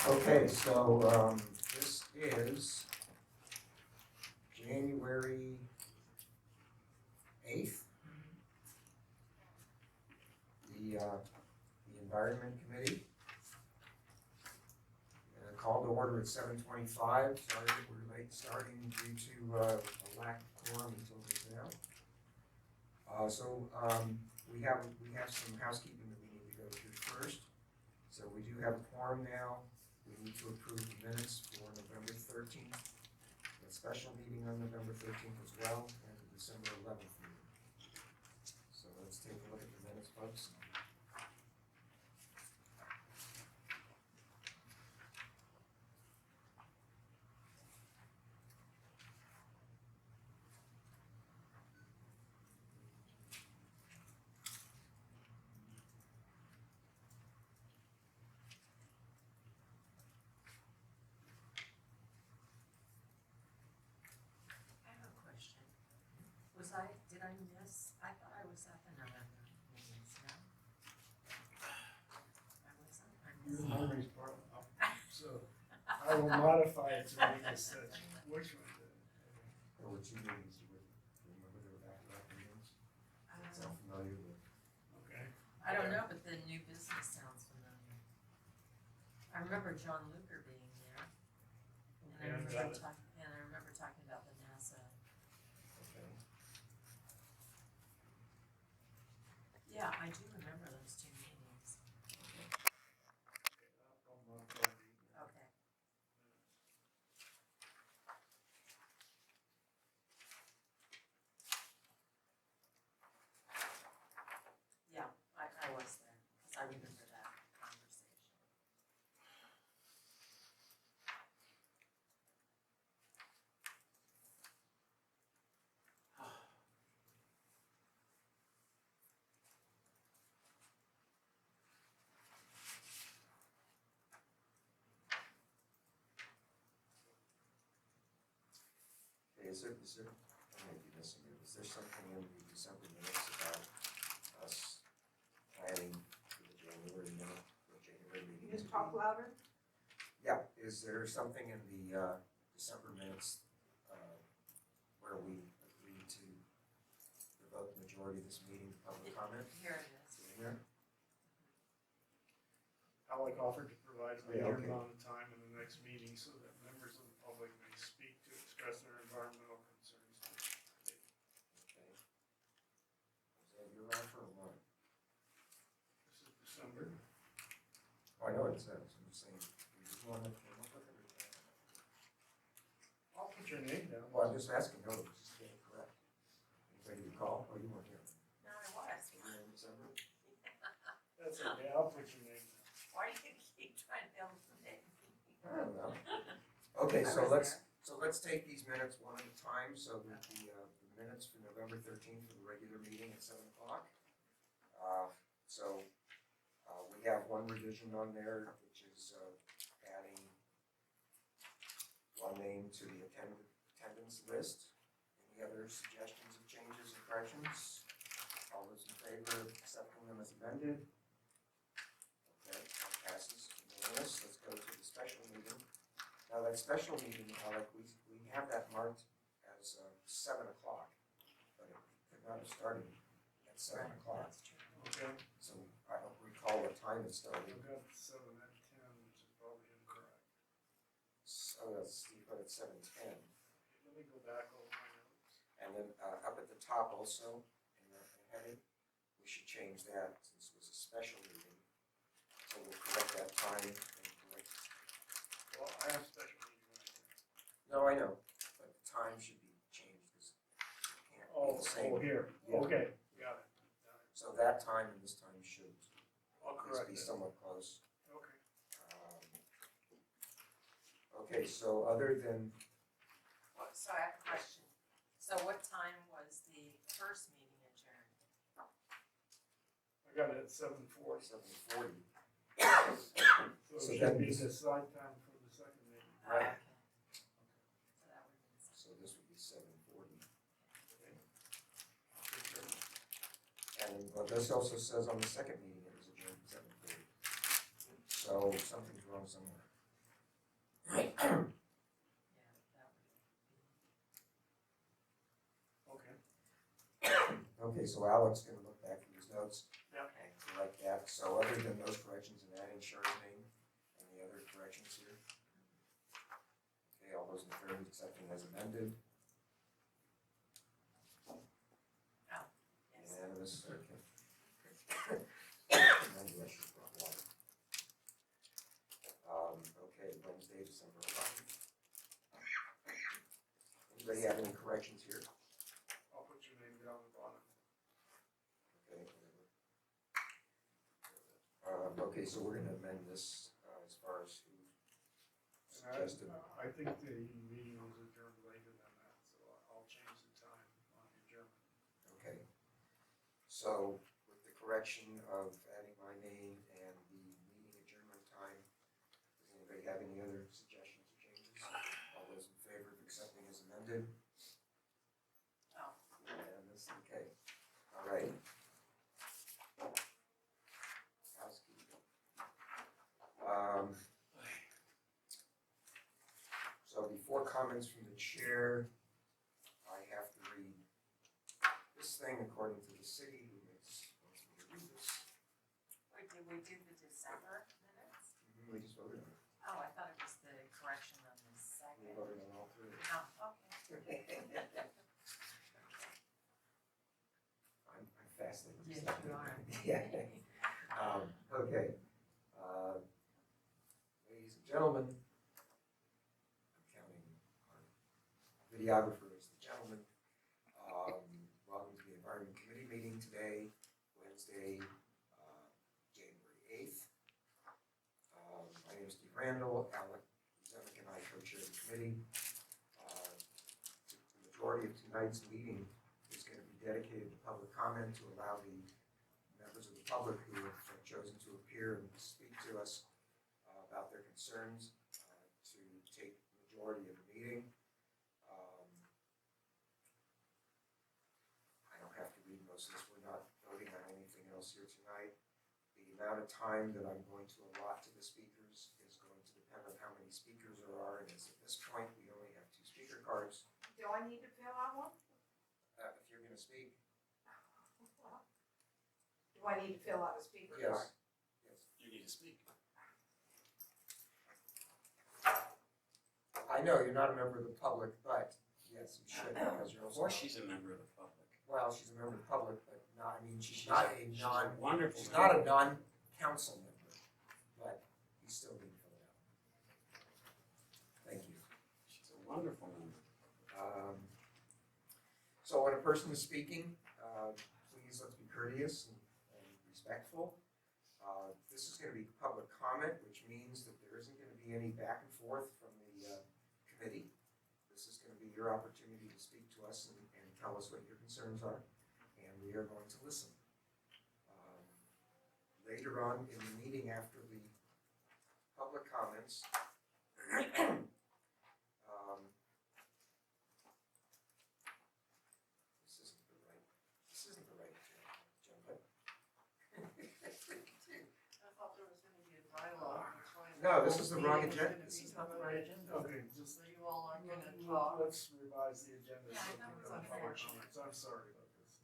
Okay, so this is January 8th. The Environment Committee. Call to order at 7:25. Sorry that we're late starting due to a lack of quorum until just now. We have some housekeeping that we need to go through first. So we do have a quorum now. We need to approve the minutes for November 13th, the special meeting on November 13th as well, and the December 11th meeting. So let's take a look at the minutes, folks. I have a question. Did I miss, I thought I was at the November meetings, no? I wasn't, I Your missed. memory's part of so I will modify it to make it such. Which one? There were two meetings, remember they were back-to-back meetings? Sound Um, familiar with? Okay. I don't know, but the new business sounds familiar. I remember John Luker being there, and I Okay, remember got it. talking about the NASA. Okay. Yeah, I do remember those two meetings. I'll modify the Okay. Yeah, I was there, because I remember that conversation. Okay, is there, I may be missing it, is there something in the December minutes about us planning for the January meeting? Just talk louder. Yeah, is there something in the December minutes where we agreed to devote the majority of this meeting to public comment? Here it is. In there? Alec offered to provide a Yeah, limited okay. amount of time in the next meeting so that members of the public may speak to express their environmental concerns. Okay. Is that your offer or mine? This is December. Oh, I know what it says, I'm just saying, we just want to come up with everything. I'll put your name down. Well, I'm just asking, no, just get it correct. Anybody recall? Oh, you weren't here. No, I was. You were in December? That's okay, I'll put your name down. Why do you keep trying to eliminate me? I don't know. Okay, I so was let's take these minutes one at a time, so that the minutes for November 13th for the regular meeting at 7 o'clock. We have one revision on there, which is adding one name to the attendance list. Any other suggestions of changes or corrections? All those in favor of accepting them as amended? Okay, that passes unanimous. Let's go to the special meeting. Now, that special meeting, Alec, we have that marked as 7 o'clock, but it could not have started at 7 Right, o'clock. that's true. Okay, So I don't recall what time it started. I've got 7 at 10, which is probably incorrect. So you put it 7:10. Let me go back over my notes. And then up at the top also, in the heading, we should change that since it was a special meeting. So we'll correct that time and correct. Well, I have special meeting right there. No, I know, but the time should be changed because it can't be the same. Oh, here, Yeah. okay, got it. So that time and this time should I'll at least correct be it. somewhat close. Okay. Okay, so other than, So I have a question. So what time was the first meeting adjourned? I got it at 7:40. 7:40, So So it that should be means- the side time for the second meeting. Right. Okay. So that would have been the so this would be 7:40. Okay. And but this also says on the second meeting it was adjourned at 7:40. So something's wrong somewhere. that would Okay. Okay, so Alex gonna look back through his notes. Yep. And correct that, so other than those corrections and adding Sher's name, any other corrections here? Okay, all those in favor of accepting as amended? yes. Unanimous, okay. Amended, I should've brought water. Okay, Wednesday, December 11th. Anybody have any corrections here? I'll put your name down the bottom. Okay, whatever. Okay, so we're gonna amend this, as far as who suggested. I think the meeting was adjourned later than that, so I'll change the time on the adjournment. Okay. So with the correction of adding my name and the meeting adjournment time, does anybody have any other suggestions or changes? All those in favor of accepting as amended? Oh. Unanimous, okay. All right. Housekeeping. So before comments from the chair, I have to read this thing according to the city, who wants me to read this. Wait, did we do the December minutes? We just voted on it. Oh, I thought it was the correction on the We second. voted on all three. Oh, okay. I'm fascinated. Yes, you are. Yeah. Okay. Ladies and gentlemen, I'm counting our videographer as the gentleman. Welcome to the Environment Committee meeting today, Wednesday, January 8th. My name is Steve Randall. Alec Zemick and I co-chair the committee. The majority of tonight's meeting is going to be dedicated to public comment to allow the members of the public who have chosen to appear and speak to us about their concerns to take the majority of the meeting. I don't have to read most of this. We're not voting on anything else here tonight. The amount of time that I'm going to allot to the speakers is going to depend on how many speakers there are, and as at this point, we only have 2 speaker cards. Do I need to fill out one? If you're gonna speak, Do I need to fill out a speaker yes. card? Yes. You need to speak. I know you're not a member of the public, but yes, you should, because you're Of also. course, she's a member of the public. Well, she's a member of the public, but not, I mean, she's not a She's non, wonderful. she's not a non-council member, but you still need to fill it out. Thank you. She's a wonderful member. So when a person is speaking, please let's be courteous and respectful. This is gonna be public comment, which means that there isn't gonna be any back and forth from the committee. This is gonna be your opportunity to speak to us and tell us what your concerns are, and we are going to listen. Later on in the meeting, after the public comments, this isn't the right agenda. I thought there was gonna be a dialogue between. No, this is the wrong Meeting was agenda. gonna This be is not the right agenda. Okay, just, So you all aren't gonna talk. let's revise the agenda. Yeah, I so thought we it was can on public Friday. comments. I'm sorry about this.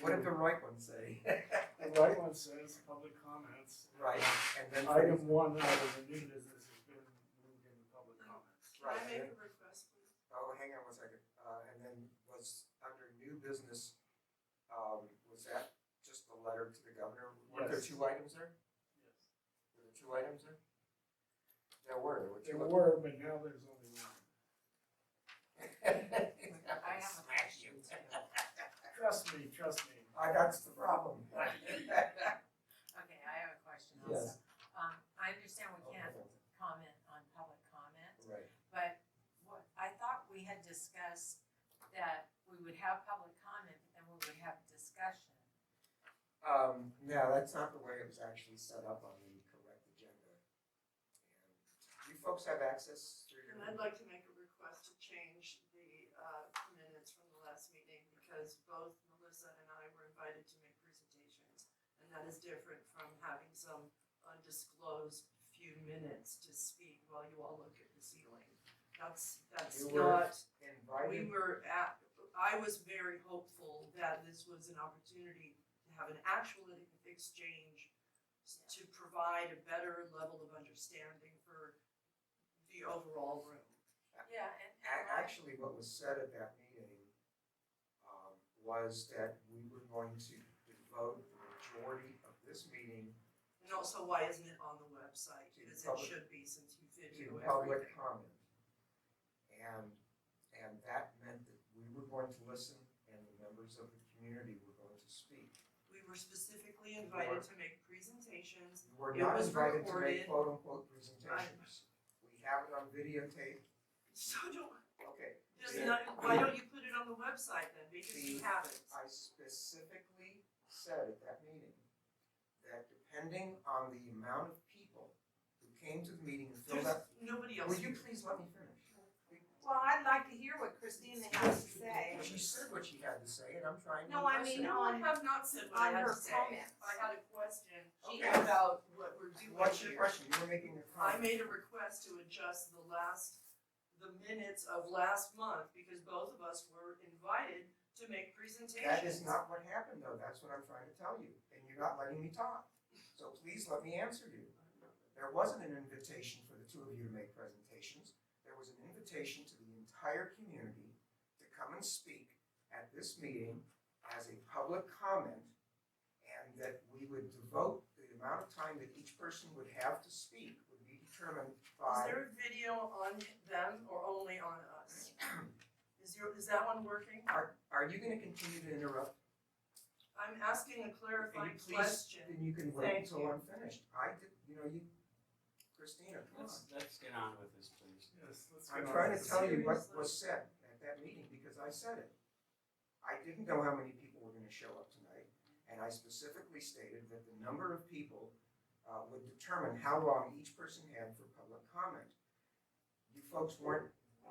What did the right one say? The right one says public comments. Right, and then. Item 1 out of the new business has been moved into public comments. Can I Right, make and a request, please? oh, hang on one second, and then was under new business, was that just the letter to the governor? Were there Yes. 2 items there? Yes. Were there 2 items there? There were 2. There were, but now there's only one. I have a question too. Trust me. That's the problem. Okay, I have a question also. Yes. I understand we can't comment on public comment, Right. but what, I thought we had discussed that we would have public comment, but then we would have discussion. No, that's not the way it was actually set up on the correct agenda. And you folks have access through your. And I'd like to make a request to change the minutes from the last meeting because both Melissa and I were invited to make presentations. And that is different from having some undisclosed few minutes to speak while you all look at the ceiling. That's You were not, we invited, were at, I was very hopeful that this was an opportunity to have an actual exchange to provide a better level of understanding for the overall room. Yeah, and actually, what was said at that meeting, was that we were going to devote the majority of this meeting And also, why isn't it on the website? To Because it public- should be, since you to video public everything. comment. And that meant that we were going to listen and the members of the community were going to speak. We were specifically invited to make presentations. You were It not was invited to recorded. make quote-unquote presentations. We have it on videotape. So don't, Okay. just Yeah. not, why don't you put it on the website then? Because you haven't. I specifically said at that meeting that depending on the amount of people who came to the meeting and filled There's out, nobody else. will you please let me finish? Well, I'd like to hear what Christina has to say. She said what she had to say, and I'm trying to. No, I listen. mean, No, I on- have not said what I on had her to say. comments. I had a question Okay. about what we're doing What's your here. question? You were making a I comment. made a request to adjust the minutes of last month because both of us were invited to make presentations. That is not what happened, though. That's what I'm trying to tell you, and you're not letting me talk. So please let me answer you. There wasn't an invitation for the two of you to make presentations. There was an invitation to the entire community to come and speak at this meeting as a public comment, and that we would devote the amount of time that each person would have to speak would be determined Is by. there a video on them or only on us? Is that one working? Are you gonna continue to interrupt? I'm asking a clarifying Please, question. then you can wait Thank until you. I'm finished. Christina, come on. Let's get on with this, please. Yes, let's I'm get on trying to with tell you what Seriously? was said at that meeting because I said it. I didn't know how many people were gonna show up tonight, and I specifically stated that the number of people would determine how long each person had for public comment. You folks weren't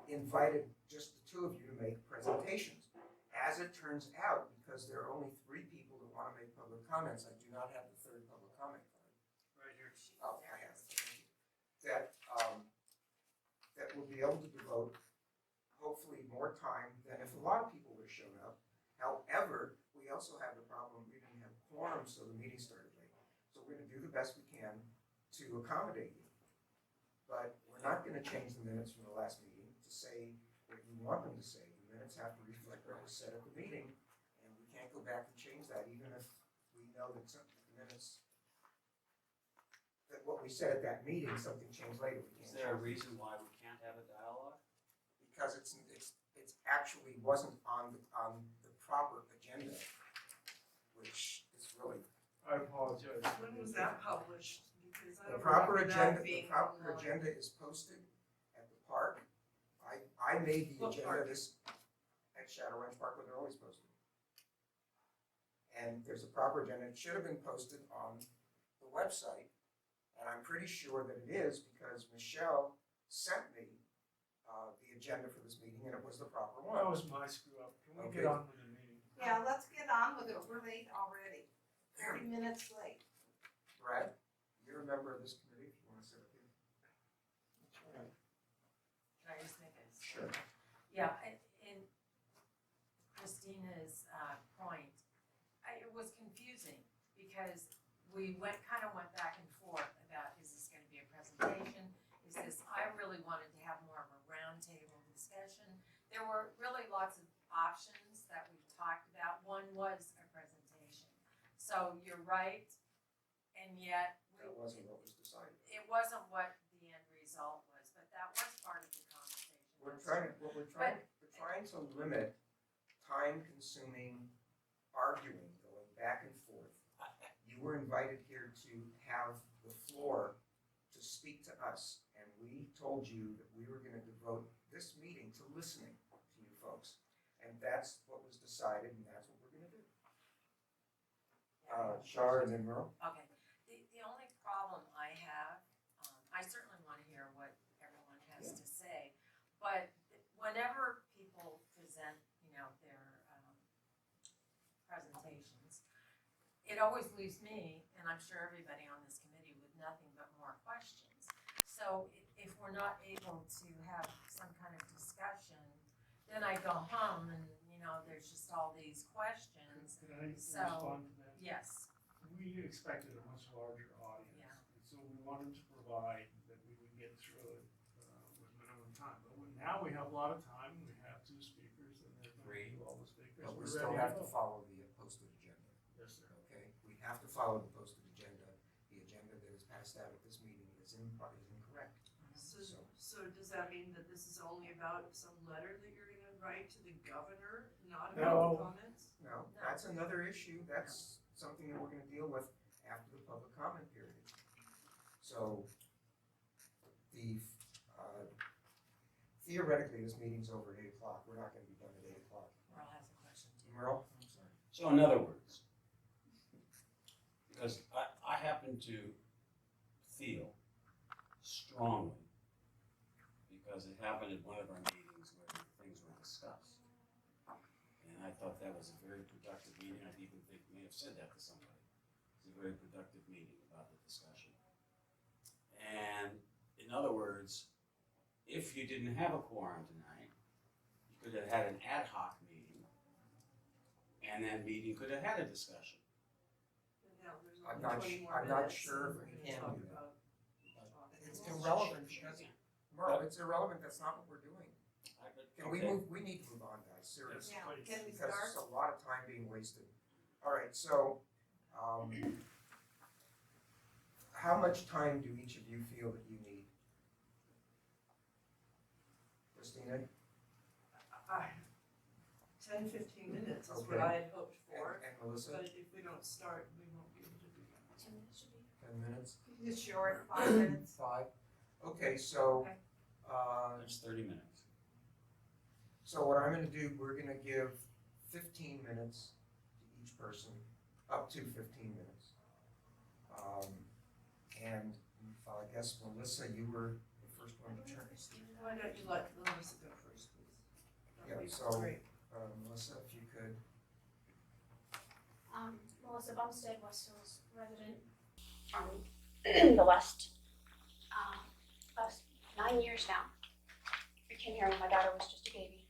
invited, just the two of you, to make presentations. As it turns out, because there are only 3 people who wanna make public comments, I do not have the third public comment card. right here. Oh, I have it, thank you. That will be able to devote hopefully more time than if a lot of people would have shown up. However, we also have the problem, we didn't have quorum, so the meeting started late. So we're gonna do the best we can to accommodate you. But we're not gonna change the minutes from the last meeting to say what you want them to say. The minutes have to reflect what was said at the meeting, and we can't go back and change that, even if we know that some the minutes, that what we said at that meeting, something changed later, we Is can't there a change. reason why we can't have a dialogue? Because it's actually wasn't on the proper agenda, which is really, I apologize. When was that published? Because I the don't proper remember agenda, that the being proper online. agenda is posted at the park. I made the What agenda park? this, at Shadow Ranch Park where they're always posted. And there's a proper agenda, it should have been posted on the website, and I'm pretty sure that it is because Michelle sent me, the agenda for this meeting and it was the proper one. That was my screw up. Can we Okay. get on with the meeting? Yeah, let's get on with it, we're late already, 30 minutes late. Brad, you're a member of this committee, if you wanna sit up here. can I just make a Sure. Yeah, in Christina's point, it was confusing because we went back and forth about, is this gonna be a presentation? Is this, I really wanted to have more of a roundtable discussion. There were really lots of options that we talked about. One was a presentation. So you're right, and yet That wasn't what was decided. it wasn't what the end result was, but that was part of the conversation. We're That's trying, true. we're trying to limit time-consuming arguing, going back and forth. You were invited here to have the floor to speak to us, and we told you that we were gonna devote this meeting to listening to you folks. And that's what was decided, and that's what we're gonna do. Shar and then Merle? Okay, the only problem I have, I certainly wanna hear what everyone has to say, but whenever people present, their, presentations, it always leaves me, and I'm sure everybody on this committee, with nothing but more questions. So if we're not able to have some kind of discussion, then I go home and, there's just all these questions. Could I So- respond to that? Yes, We expected a much larger audience. Yeah. And so we wanted to provide that we would get through it with minimum time. But now we have a lot of time, we have 2 speakers and they're going to do all the speakers. But we We're still ready have to go. follow the posted agenda, Yes, sir. okay? We have to follow the posted agenda. The agenda that is passed out at this meeting is incorrect. So does that mean that this is only about some letter that you're gonna write to the governor, not No. about the comments? No, that's another issue. That's something that we're gonna deal with after the public comment period. So, theoretically, this meeting's over at 8:00. We're not gonna be done at 8:00. Merle has a question too. Merle? I'm sorry. So in other words, because I happen to feel strongly, because it happened at one of our meetings where things were discussed. And I thought that was a very productive meeting. I even think may have said that to somebody. It was a very productive meeting about the discussion. And in other words, if you didn't have a quorum tonight, you could have had an ad hoc meeting, and that meeting could have had a discussion. And now there's I'm only 20 more not minutes, sure and if we we're can gonna do talk that. about- It's irrelevant because, Merle, it's irrelevant. That's not what we're doing. Can we Okay. move, we need to move on, guys, seriously. Yeah, please. can we Because start? there's a lot of time being wasted. All right, so, how much time do each of you feel that you need? Christina? 10-15 minutes is what Okay. I had hoped for, And Melissa? but if we don't start, we won't be able to do that. 10 minutes? Just short, 5 minutes. 5? Okay, so, Okay. That's 30 minutes. So what I'm gonna do, we're gonna give 15 minutes to each person, up to 15 minutes. And I guess Melissa, you were the first one to turn. Why don't you let Melissa go first, please? Yeah, That'd be so- great. Melissa, if you could. Melissa Bumstead, West Hills resident from the West. About 9 years now. I came here when my daughter was just a baby.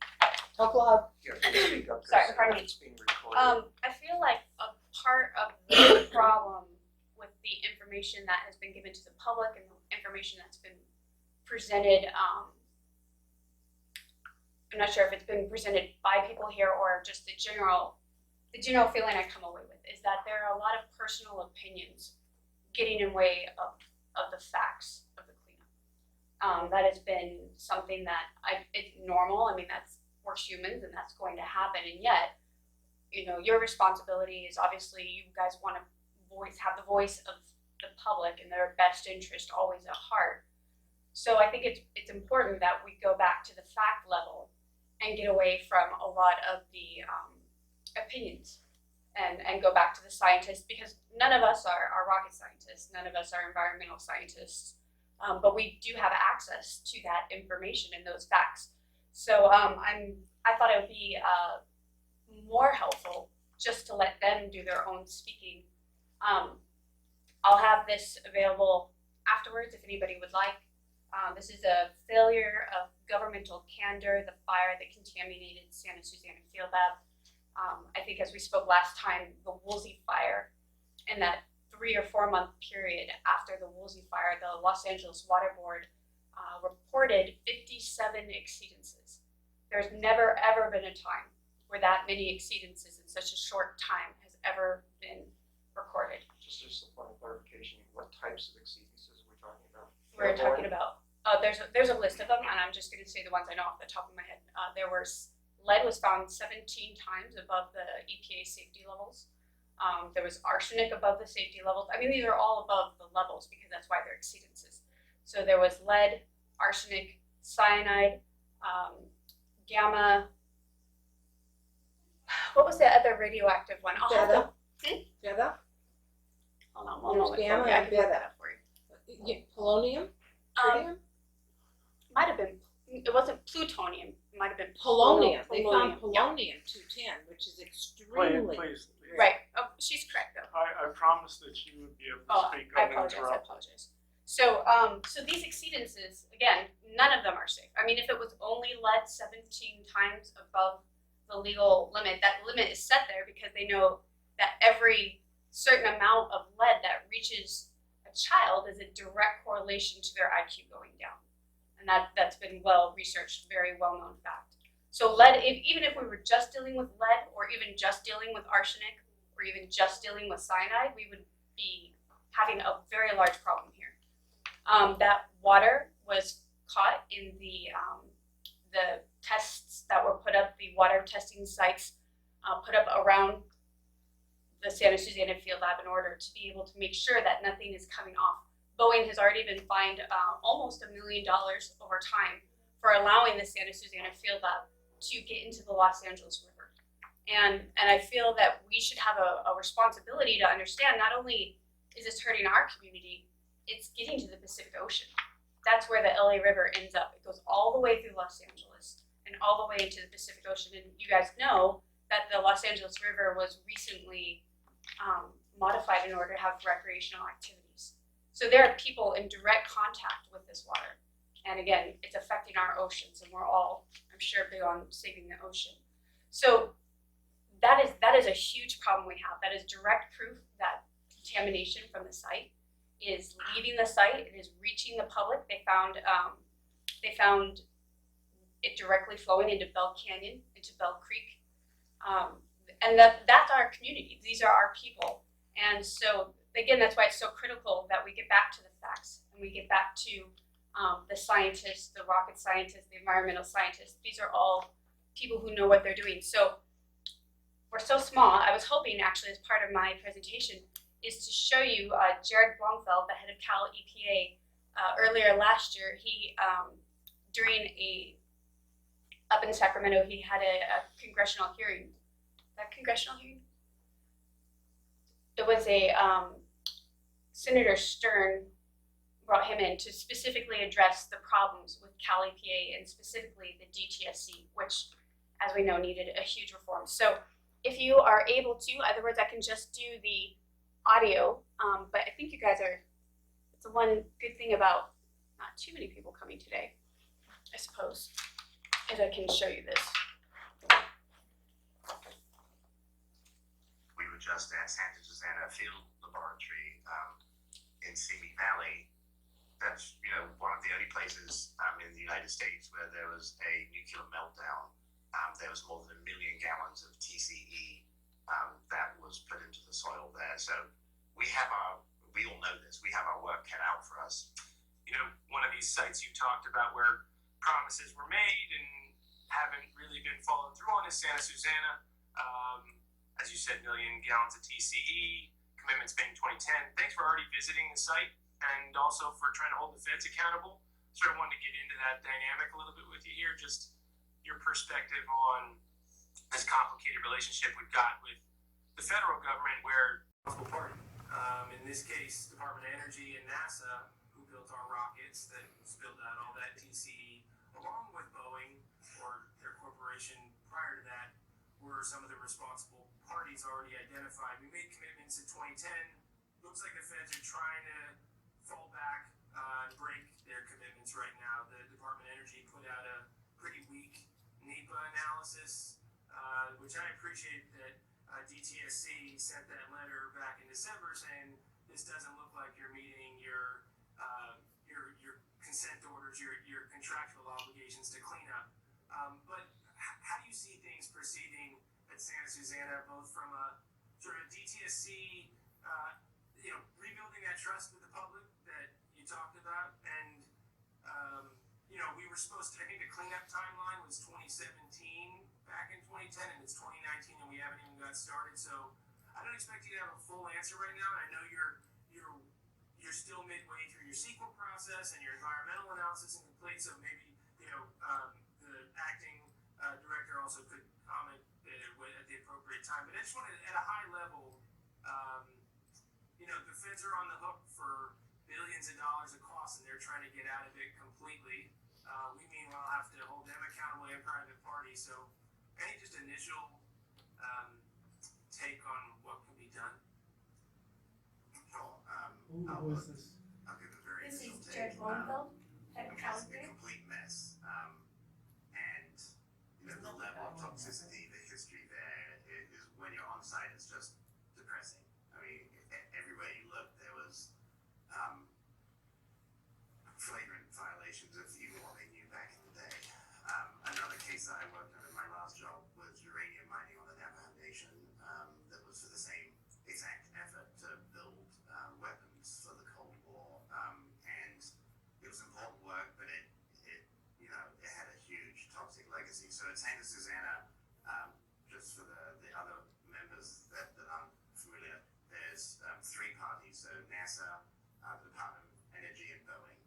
Talk loud. Yeah, speak up, Sorry, Chris. pardon me. It's being recorded. I feel like a part of the problem with the information that has been given to the public and the information that's been presented, I'm not sure if it's been presented by people here or just the general feeling I come away with is that there are a lot of personal opinions getting in way of the facts of the cleanup. That has been something that it's normal. I mean, we're humans and that's going to happen. And yet, your responsibility is obviously you guys want to have the voice of the public and their best interest always at heart. So I think it's important that we go back to the fact level and get away from a lot of the opinions and go back to the scientists, because none of us are rocket scientists, none of us are environmental scientists, but we do have access to that information and those facts. So I thought it would be more helpful just to let them do their own speaking. I'll have this available afterwards if anybody would like. This is a failure of governmental candor, the fire that contaminated Santa Susana Field Lab. I think as we spoke last time, the Woolsey fire, in that 3 or 4 month period after the Woolsey fire, the Los Angeles Water Board reported 57 exceedances. There's never ever been a time where that many exceedances in such a short time has ever been recorded. Just as a point of clarification, what types of exceedances are we talking about? We're talking about, there's a list of them, and I'm just going to say the ones I know off the top of my head. Lead was found 17 times above the EPA safety levels. There was arsenic above the safety levels. I mean, these are all above the levels because that's why they're exceedances. So there was lead, arsenic, cyanide, gamma. What was the other radioactive one? I'll have to. Beta? Hold on, one There's moment. gamma I and can look beta. that up for you. Polonium? Tritium? Might have been. It wasn't plutonium. It might have been Polonium. They found Yeah. polonium-210, which is extremely. Please. Right. Oh, she's correct though. I promised that you would be able to Oh, speak I apologize. uninterrupted. So, so these exceedances, again, none of them are safe. I mean, if it was only lead 17 times above the legal limit, that limit is set there because they know that every certain amount of lead that reaches a child is a direct correlation to their IQ going down. And that's been well researched, very well known fact. So lead, even if we were just dealing with lead or even just dealing with arsenic or even just dealing with cyanide, we would be having a very large problem here. That water was caught in the tests that were put up, the water testing sites put up around the Santa Susana Field Lab in order to be able to make sure that nothing is coming off. Boeing has already been fined almost $1 million over time for allowing the Santa Susana Field Lab to get into the Los Angeles River. And I feel that we should have a responsibility to understand not only is this hurting our community, it's getting to the Pacific Ocean. That's where the LA River ends up. It goes all the way through Los Angeles and all the way into the Pacific Ocean. And you guys know that the Los Angeles River was recently modified in order to have recreational activities. So there are people in direct contact with this water. And again, it's affecting our oceans, and we're all, I'm sure, big on saving the ocean. So that is a huge problem we have. That is direct proof that contamination from the site is leaving the site. It is reaching the public. They found it directly flowing into Bell Canyon, into Bell Creek, and that's our community. These are our people, and so again, that's why it's so critical that we get back to the facts and we get back to the scientists, the rocket scientists, the environmental scientists. These are all people who know what they're doing. So we're so small. I was hoping, actually, as part of my presentation, is to show you Jared Blomfeld, the head of Cal EPA. Earlier last year, he up in Sacramento, he had a congressional hearing. That congressional hearing? It was Senator Stern brought him in to specifically address the problems with Cal EPA and specifically the DTSC, which, as we know, needed a huge reform. So if you are able to, in other words, I can just do the audio, but I think you guys it's the one good thing about not too many people coming today, I suppose, is I can show you this. We were just at Santa Susana Field Laboratory in Simi Valley. That's, one of the only places in the United States where there was a nuclear meltdown. There was more than 1 million gallons of TCE that was put into the soil there. So we all know this, we have our work cut out for us. One of these sites you talked about where promises were made and haven't really been followed through on is Santa Susana. As you said, 1 million gallons of TCE, commitments made in 2010. Thanks for already visiting the site and also for trying to hold the feds accountable. Sort of wanted to get into that dynamic a little bit with you here, just your perspective on this complicated relationship we've got with the federal government where party. In this case, Department of Energy and NASA, who built our rockets that spilled out all that TCE, along with Boeing or their corporation prior to that, were some of the responsible parties already identified. We made commitments in 2010. Looks like the feds are trying to fall back and break their commitments right now. The Department of Energy put out a pretty weak NEPA analysis, which I appreciate that DTSC sent that letter back in December saying this doesn't look like you're meeting your consent orders, your contractual obligations to clean up. But how do you see things proceeding at Santa Susana, both from a sort of DTSC, rebuilding that trust with the public that you talked about, and we were supposed to, I think the cleanup timeline was 2017 back in 2010, and it's 2019, and we haven't even got started. So I don't expect you to have a full answer right now. And I know you're still midway through your sequel process and your environmental analysis incomplete. So maybe the acting director also could comment at the appropriate time. But I just wanted, at a high level, the feds are on the hook for billions of dollars of costs, and they're trying to get out of it completely. We meanwhile have to hold them accountable and private parties. So any just initial take on what can be done? Sure. Who was this? I'll give a very This is Jared Blumenfeld, head of It's talent a group. complete mess. And the level of toxicity, the history there is when you're on site, it's just depressing. I mean, everywhere you look, there was flagrant violations of even what they knew back in the day. Another case that I worked on in my last job was uranium mining on the Navajo Nation. That was for the same exact effort to build weapons for the Cold War. And it was important work, but it had a huge toxic legacy. So at Santa Susana, just for the other members that aren't familiar, there's three parties. So NASA, the Department of Energy, and Boeing.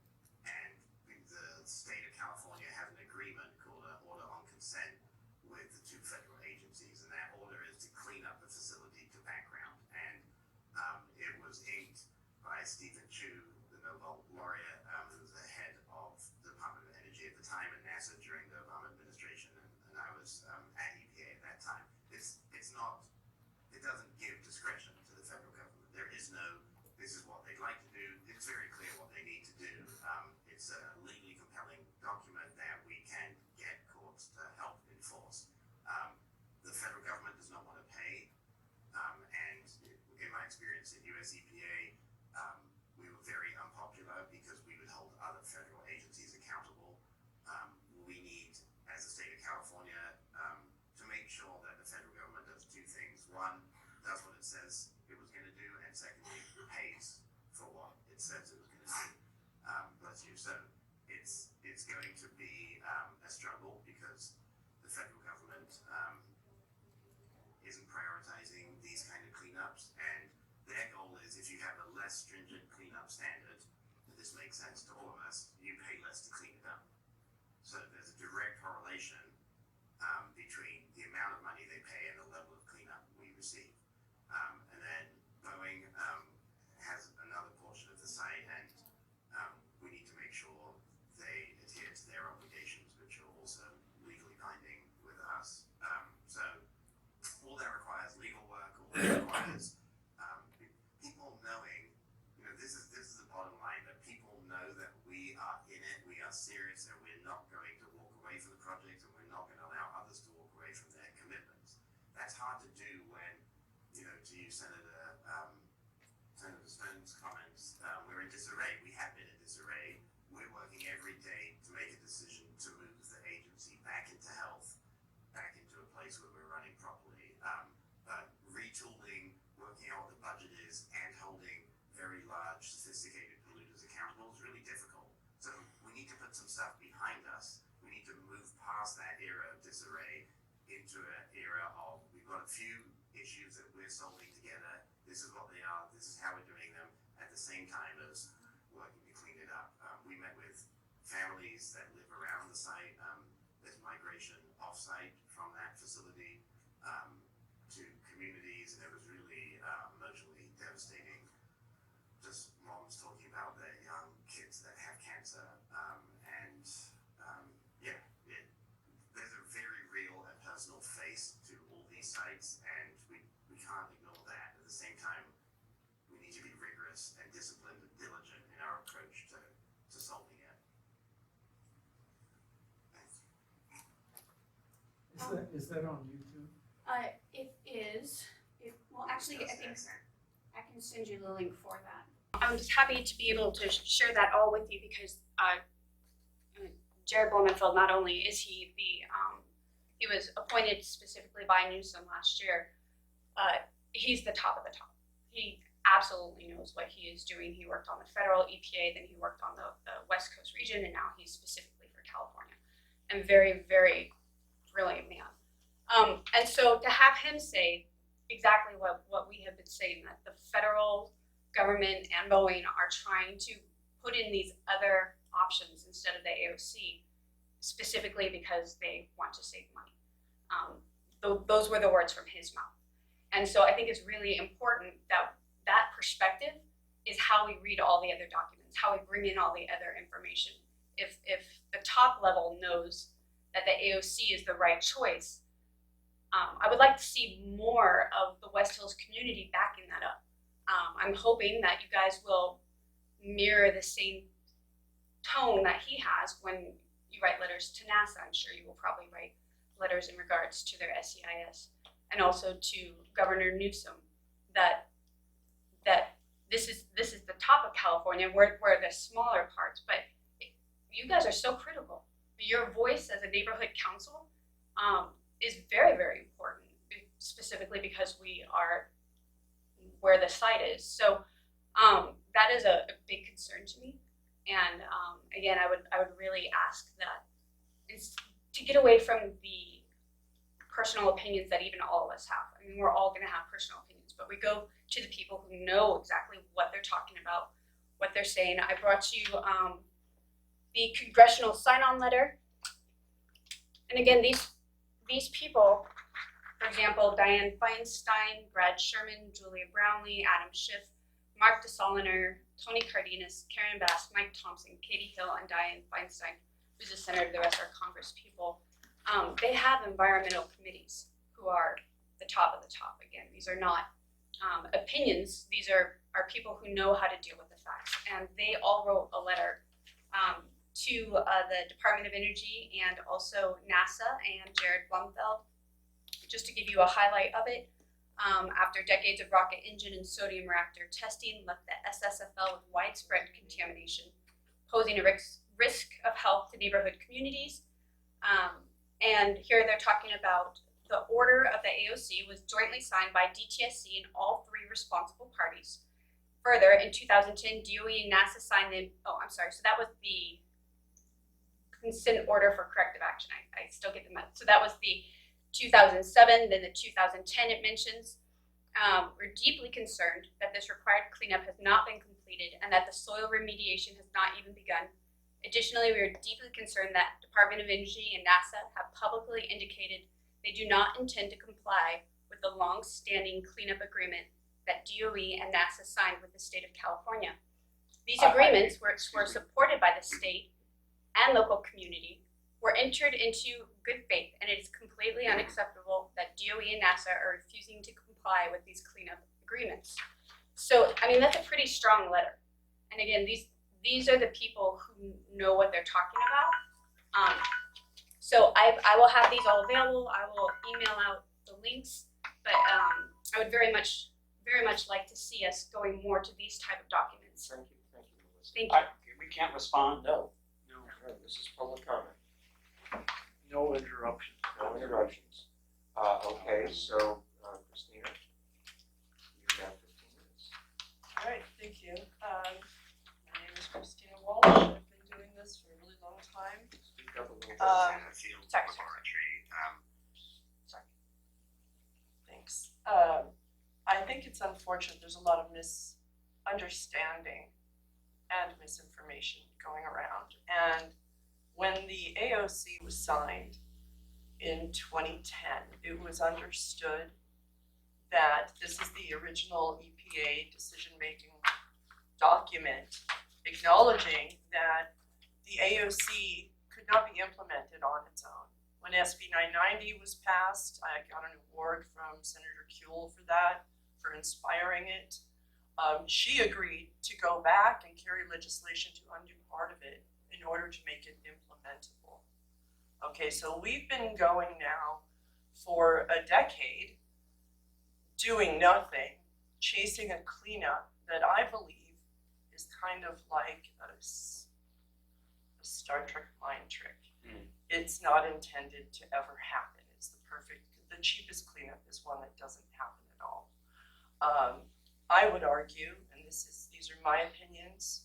And the state of California has an agreement called an order on consent with the two federal agencies, and that order is to clean up the facility to background. And it was inked by Stephen Chu, the Nobel laureate, who was the head of the Department of Energy at the time, and NASA during the Obama administration, and I was at EPA at that time. It doesn't give discretion to the federal government. There is no, this is what they'd like to do. It's very clear what they need to do. It's a legally compelling document that we can get courts to help enforce. The federal government does not want to pay, and in my experience at US EPA, we were very unpopular because we would hold other federal agencies accountable. We need, as the state of California, to make sure that the federal government does two things. One, does what it says it was going to do, and secondly, pays for what it says it was going to do. Bless you. So it's going to be a struggle because the federal government isn't prioritizing these kind of cleanups, and their goal is if you have a less stringent cleanup standard, and this makes sense to all of us, you pay less to clean it up. So there's a direct correlation between the amount of money they pay and the level of cleanup we receive. And then Boeing has another portion of the site, and we need to make sure they adhere to their obligations, which are also legally binding with us. So all that requires legal work, all that requires people knowing, this is the bottom line, that people know that we are in it, we are serious, and we're not going to walk away from the project, and we're not going to allow others to walk away from their commitments. That's hard to do when, to use Senator Stone's comments, we're in disarray. We have been in disarray. We're working every day to make a decision to move the agency back into health, back into a place where we're running properly. But retooling, working out what the budget is, and holding very large, sophisticated polluters accountable is really difficult. So we need to put some stuff behind us. We need to move past that era of disarray into an era of, we've got a few issues that we're solving together. This is what they are. This is how we're doing them, at the same time as working to clean it up. We met with families that live around the site. There's migration off-site from that facility to communities, and it was really emotionally devastating. Just moms talking about their young kids that have cancer, there's a very real and personal face to all these sites, and we can't ignore that. At the same time, we need to be rigorous and disciplined and diligent in our approach to solving it. Thanks. Is that on YouTube? It is. Well, actually, I think I can send you the link for that. I'm just happy to be able to share that all with you because Jared Blumenfeld, not only is he he was appointed specifically by Newsom last year, he's the top of the top. He absolutely knows what he is doing. He worked on the federal EPA, then he worked on the West Coast region, and now he's specifically for California. And very, very brilliant man. And so to have him say exactly what we have been saying, that the federal government and Boeing are trying to put in these other options instead of the AOC, specifically because they want to save money. Those were the words from his mouth. And so I think it's really important that that perspective is how we read all the other documents, how we bring in all the other information. If the top level knows that the AOC is the right choice, I would like to see more of the West Hills community backing that up. I'm hoping that you guys will mirror the same tone that he has when you write letters to NASA. I'm sure you will probably write letters in regards to their SEIS and also to Governor Newsom that this is the top of California. We're the smaller parts, but you guys are so critical. Your voice as a neighborhood council is very, very important, specifically because we are where the site is. So that is a big concern to me. And again, I would really ask that is to get away from the personal opinions that even all of us have. I mean, we're all going to have personal opinions, but we go to the people who know exactly what they're talking about, what they're saying. I brought you the congressional sign-on letter. And again, these people, for example, Dianne Feinstein, Brad Sherman, Julia Brownlee, Adam Schiff, Mark DeSoliner, Tony Cardenas, Karen Bass, Mike Thompson, Katie Hill, and Dianne Feinstein, who's the senator, the rest are Congress people. They have environmental committees who are the top of the top. Again, these are not opinions. These are people who know how to deal with the facts. And they all wrote a letter to the Department of Energy and also NASA and Jared Blumfeld. Just to give you a highlight of it, after decades of rocket engine and sodium reactor testing left the SSFL with widespread contamination, posing a risk of health to neighborhood communities. And here they're talking about the order of the AOC was jointly signed by DTSC and all three responsible parties. Further, in 2010, DOE and NASA signed the, so that was the consent order for corrective action. I still get them out. So that was the 2007, then the 2010 it mentions. We're deeply concerned that this required cleanup has not been completed and that the soil remediation has not even begun. Additionally, we are deeply concerned that Department of Energy and NASA have publicly indicated they do not intend to comply with the long-standing cleanup agreement that DOE and NASA signed with the state of California. These agreements were supported by the state and local community, were entered into good faith, and it is completely unacceptable that DOE and NASA are refusing to comply with these cleanup agreements. So, I mean, that's a pretty strong letter. And again, these are the people who know what they're talking about. So I will have these all available. I will email out the links, but I would very much like to see us going more to these type of documents. Thank you, Melissa. Thank you. We can't respond? No, this is public comment. No interruptions. No interruptions. Okay, so Christina, you have 15 minutes. All right, thank you. My name is Christina Walsh. I've been doing this for a really long time. Speak up a little bit. And a field sorry. laboratory. Thanks. I think it's unfortunate there's a lot of misunderstanding and misinformation going around. And when the AOC was signed in 2010, it was understood that this is the original EPA decision-making document acknowledging that the AOC could not be implemented on its own. When SB 990 was passed, I got an award from Senator Kuehl for that, for inspiring it. She agreed to go back and carry legislation to undo part of it in order to make it implementable. Okay, so we've been going now for a decade doing nothing, chasing a cleanup that I believe is kind of like a Star Trek mind trick. It's not intended to ever happen. It's the cheapest cleanup is one that doesn't happen at all. I would argue, and these are my opinions,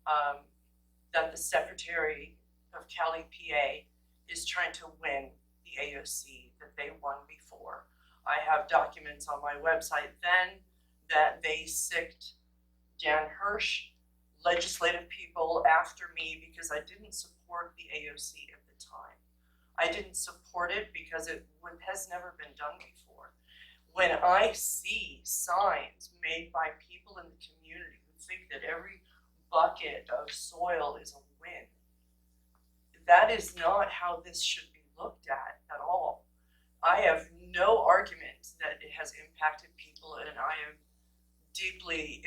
that the Secretary of Cali PA is trying to win the AOC that they won before. I have documents on my website then that they sicked Dan Hirsch, legislative people after me because I didn't support the AOC at the time. I didn't support it because it has never been done before. When I see signs made by people in the community who think that every bucket of soil is a win, that is not how this should be looked at all. I have no argument that it has impacted people, and I am deeply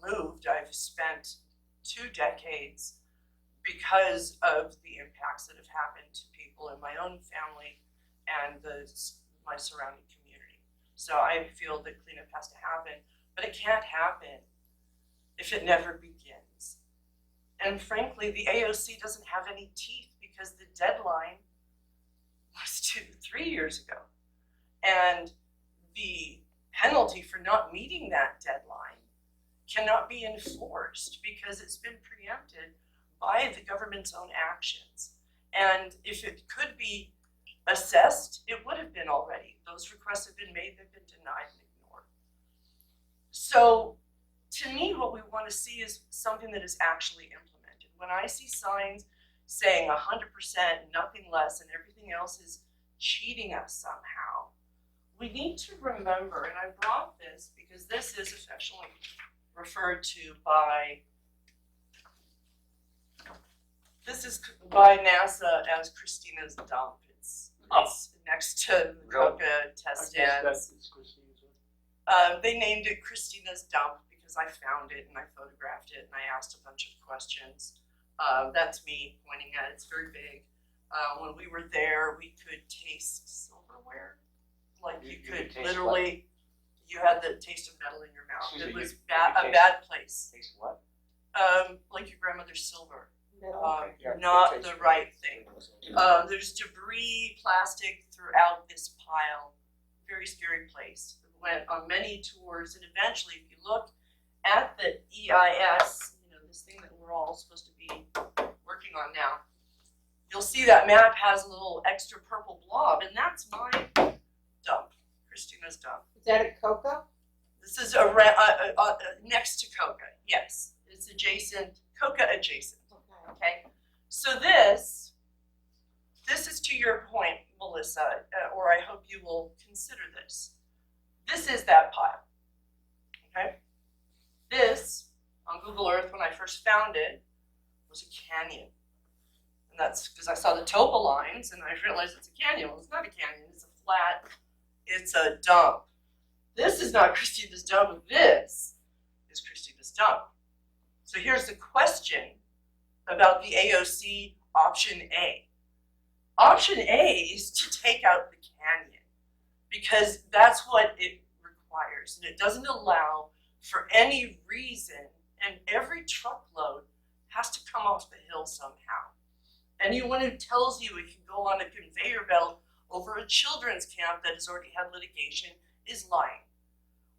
moved. I've spent 2 decades because of the impacts that have happened to people in my own family and my surrounding community. So I feel that cleanup has to happen, but it can't happen if it never begins. And frankly, the AOC doesn't have any teeth because the deadline was 3 years ago. And the penalty for not meeting that deadline cannot be enforced because it's been preempted by the government's own actions. And if it could be assessed, it would have been already. Those requests have been made, they've been denied and ignored. So to me, what we want to see is something that is actually implemented. When I see signs saying 100%, nothing less, and everything else is cheating us somehow, we need to remember, and I brought this because this is affectionately referred to by NASA as Christina's dump. It's next to the Coca test stands. They named it Christina's dump because I found it and I photographed it and I asked a bunch of questions. That's me pointing at it. It's very big. When we were there, we could taste silverware. Like you could literally, you had the taste of metal in your mouth. It was a bad place. Taste what? Like your grandmother's silver. Yeah, Not it the tastes right good. thing. There's debris, plastic throughout this pile. Very scary place. Went on many tours, and eventually, if you look at the EIS, this thing that we're all supposed to be working on now, you'll see that map has a little extra purple blob, and that's my dump, Christina's dump. Is that a Coca? This is next to Coca, yes. It's adjacent, Coca adjacent, okay? So this is to your point, Melissa, or I hope you will consider this. This is that pile, okay? This, on Google Earth when I first found it, was a canyon. And that's because I saw the topo lines and I realized it's a canyon. Well, it's not a canyon, it's a flat, it's a dump. This is not Christina's dump, this is Christina's dump. So here's the question about the AOC option A. Option A is to take out the canyon because that's what it requires, and it doesn't allow for any reason, and every truckload has to come off the hill somehow. Anyone who tells you it can go on a conveyor belt over a children's camp that has already had litigation is lying,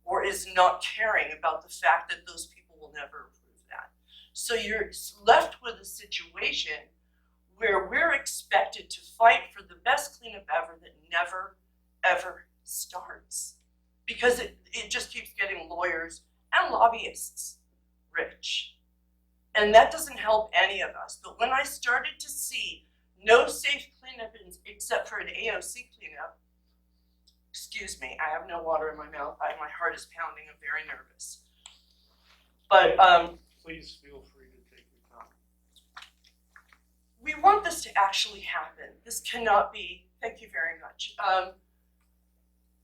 or is not caring about the fact that those people will never approve that. So you're left with a situation where we're expected to fight for the best cleanup ever that never, ever starts. Because it just keeps getting lawyers and lobbyists rich. And that doesn't help any of us. But when I started to see no safe cleanup except for an AOC cleanup, excuse me, I have no water in my mouth. My heart is pounding. I'm very nervous. But Please feel free to take your time. we want this to actually happen. This cannot be, thank you very much.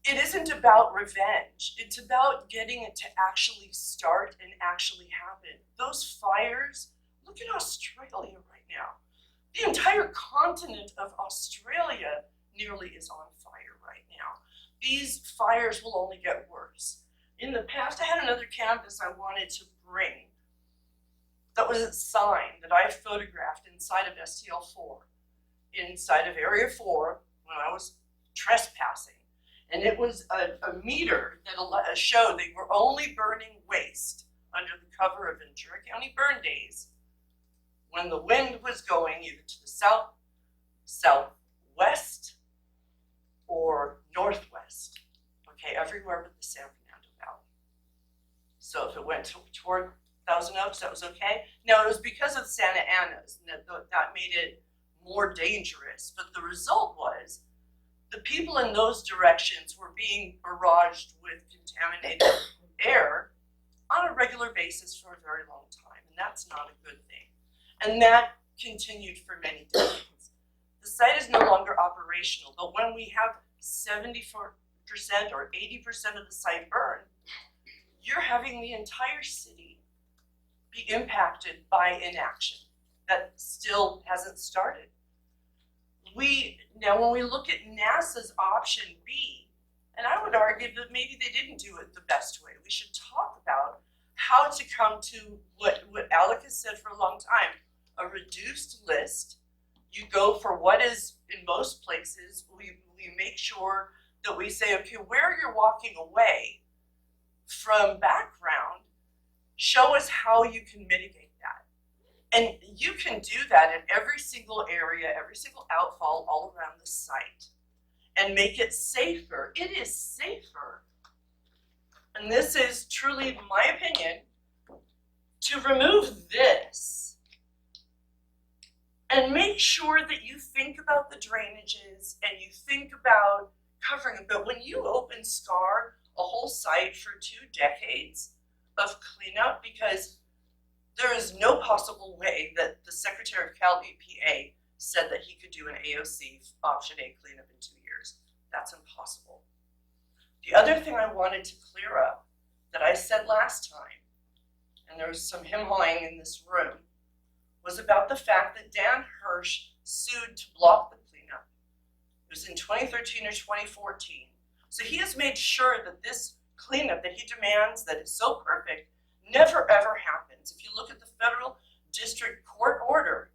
It isn't about revenge. It's about getting it to actually start and actually happen. Those fires, look at Australia right now. The entire continent of Australia nearly is on fire right now. These fires will only get worse. In the past, I had another campus I wanted to bring. That was a sign that I photographed inside of STL4, inside of Area 4 when I was trespassing. And it was a meter that showed they were only burning waste under the cover of Ventura County burn days when the wind was going either to the south, southwest, or northwest. Okay, everywhere but the San Fernando Valley. So if it went toward Thousand Oaks, that was okay. No, it was because of Santa Ana's, and that made it more dangerous. But the result was the people in those directions were being barraged with contaminated air on a regular basis for a very long time, and that's not a good thing. And that continued for many decades. The site is no longer operational, but when we have 74% or 80% of the site burned, you're having the entire city be impacted by inaction. that still hasn't started. Now when we look at NASA's option B, and I would argue that maybe they didn't do it the best way. We should talk about how to come to what Alec has said for a long time, a reduced list. You go for what is in most places, we make sure that we say, okay, where you're walking away from background, show us how you can mitigate that. And you can do that in every single area, every single outfall all around the site and make it safer. It is safer, and this is truly my opinion, to remove this and make sure that you think about the drainages and you think about covering it. But when you open SCAR a whole site for 2 decades of cleanup, because there is no possible way that the Secretary of Cal EPA said that he could do an AOC option A cleanup in 2 years. That's impossible. The other thing I wanted to clear up that I said last time, and there was some him-hawing in this room, was about the fact that Dan Hirsch sued to block the cleanup. It was in 2013 or 2014. So he has made sure that this cleanup that he demands that is so perfect never ever happens. If you look at the federal district court order,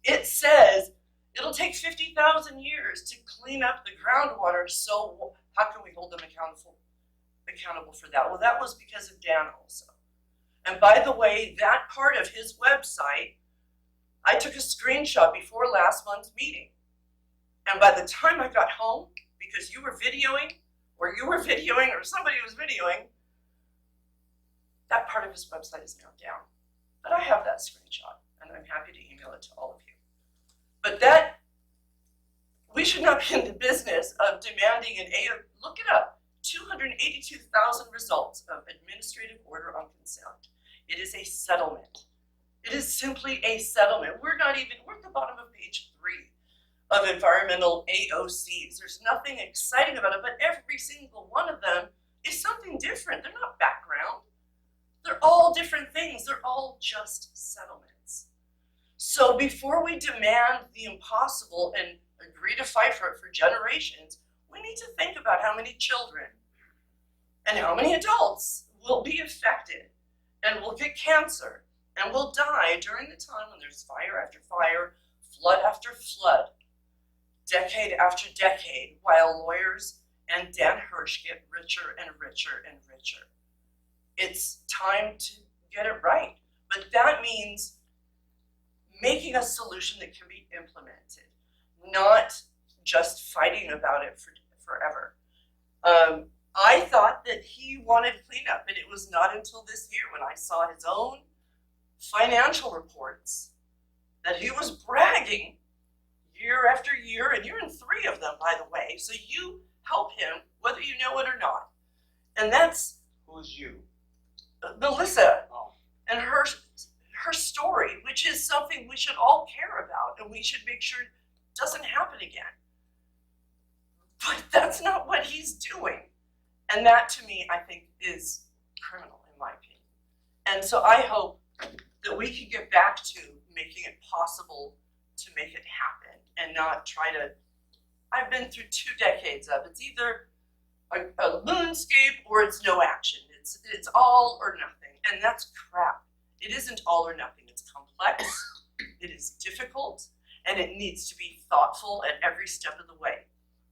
it says it'll take 50,000 years to clean up the groundwater, so how can we hold them accountable for that? Well, that was because of Dan also. And by the way, that part of his website, I took a screenshot before last month's meeting. And by the time I got home, because you were videoing, or somebody was videoing, that part of his website is now down. But I have that screenshot, and I'm happy to email it to all of you. But we should not be in the business of demanding look it up, 282,000 results of administrative order on consent. It is a settlement. It is simply a settlement. We're at the bottom of page 3 of environmental AOCs. There's nothing exciting about it, but every single one of them is something different. They're not background. They're all different things. They're all just settlements. So before we demand the impossible and agree to fight for it for generations, we need to think about how many children and how many adults will be affected and will get cancer and will die during the time when there's fire after fire, flood after flood, decade after decade, while lawyers and Dan Hirsch get richer and richer and richer. It's time to get it right. But that means making a solution that can be implemented, not just fighting about it forever. I thought that he wanted cleanup, and it was not until this year when I saw his own financial reports that he was bragging year after year, and you're in 3 of them, by the way, so you help him whether you know it or not. And that's Who's you? Melissa Oh. and her story, which is something we should all care about, and we should make sure it doesn't happen again. But that's not what he's doing. And that, to me, I think is criminal, in my opinion. And so I hope that we can get back to making it possible to make it happen and not try to, I've been through 2 decades of it's either a moonscape or it's no action. It's all or nothing, and that's crap. It isn't all or nothing. It's complex, it is difficult, and it needs to be thoughtful at every step of the way.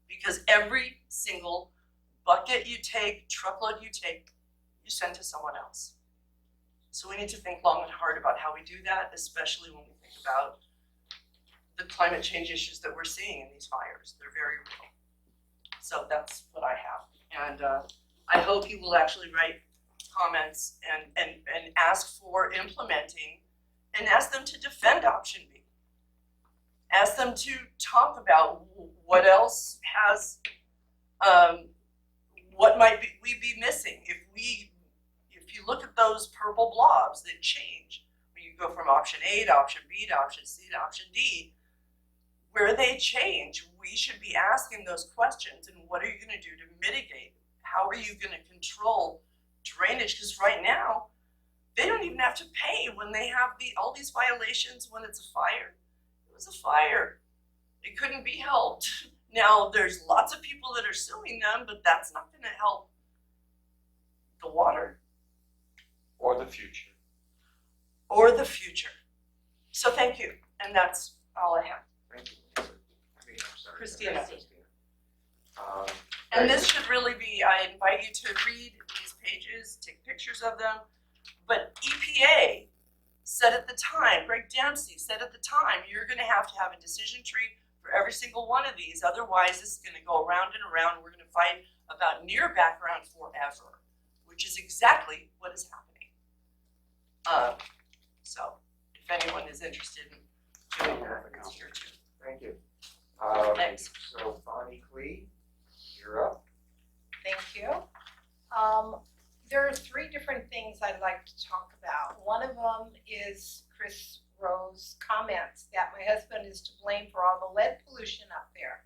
Because every single bucket you take, truckload you take, you send to someone else. So we need to think long and hard about how we do that, especially when we think about the climate change issues that we're seeing in these fires. They're very real. So that's what I have. And I hope you will actually write comments and ask for implementing, and ask them to defend option B. Ask them to talk about what else has, what might we be missing if you look at those purple blobs that change when you go from option A to option B to option C to option D, where they change, we should be asking those questions. And what are you going to do to mitigate? How are you going to control drainage? Because right now, They don't even have to pay when they have all these violations when it's a fire. It was a fire. It couldn't be helped. Now, there's lots of people that are suing them, but that's not gonna help the water Or the future. or the future. So thank you, and that's all I have. Thank you, Lisa. I'm sorry. Christina. Um, And this should really be, I invite you to read these pages, take pictures of them. But EPA said at the time, Greg Dempsey said at the time, you're gonna have a decision tree for every single one of these. Otherwise, this is gonna go around and around. We're gonna fight about near background forever, which is exactly what is happening. So if anyone is interested in doing that, it's here too. Thank you. Thanks. So Bonnie Clee, you're up. Thank you. There are three different things I'd like to talk about. One of them is Chris Rowe's comments that my husband is to blame for all the lead pollution up there.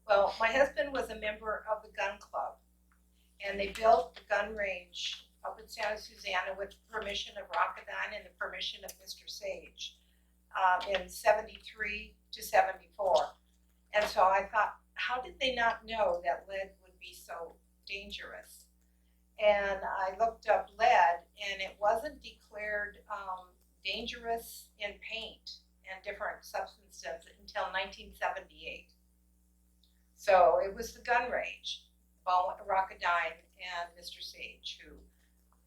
Well, my husband was a member of the gun club, and they built the gun range up in Santa Susana with permission of Rocketdyne and the permission of Mr. Sage in 73 to 74. And so I thought, how did they not know that lead would be so dangerous? And I looked up lead, and it wasn't declared dangerous in paint and different substances until 1978. So it was the gun range, Rocketdyne and Mr. Sage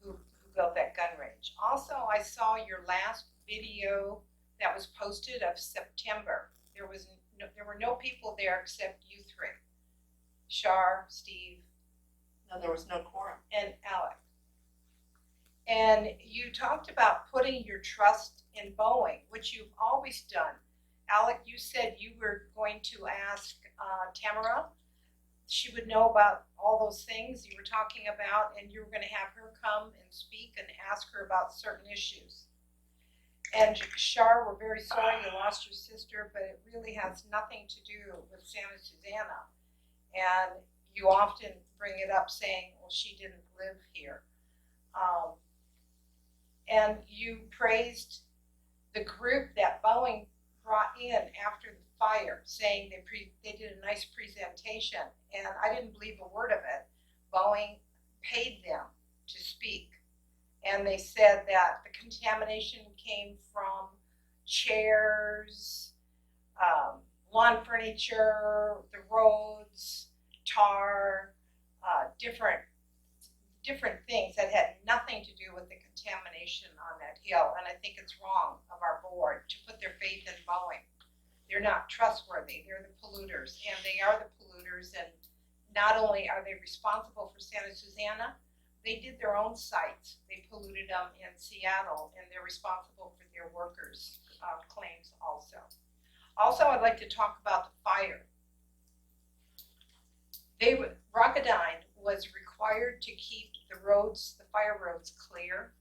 who built that gun range. Also, I saw your last video that was posted of September. There were no people there except you three, Shar, Steve, No, there was no quorum. and Alec. And you talked about putting your trust in Boeing, which you've always done. Alec, you said you were going to ask Tamara. She would know about all those things you were talking about, and you were going to have her come and speak and ask her about certain issues. And Shar, we're very sorry you lost your sister, but it really has nothing to do with Santa Susana. And you often bring it up saying, well, she didn't live here. And you praised the group that Boeing brought in after the fire, saying they did a nice presentation, and I didn't believe a word of it. Boeing paid them to speak, and they said that the contamination came from chairs, lawn furniture, the roads, tar, different things that had nothing to do with the contamination on that hill. And I think it's wrong of our board to put their faith in Boeing. They're not trustworthy. They're the polluters, and they are the polluters. And not only are they responsible for Santa Susana, they did their own sites. They polluted them in Seattle, and they're responsible for their workers' claims also. Also, I'd like to talk about the fire. Rocketdyne was required to keep the roads, the fire roads clear,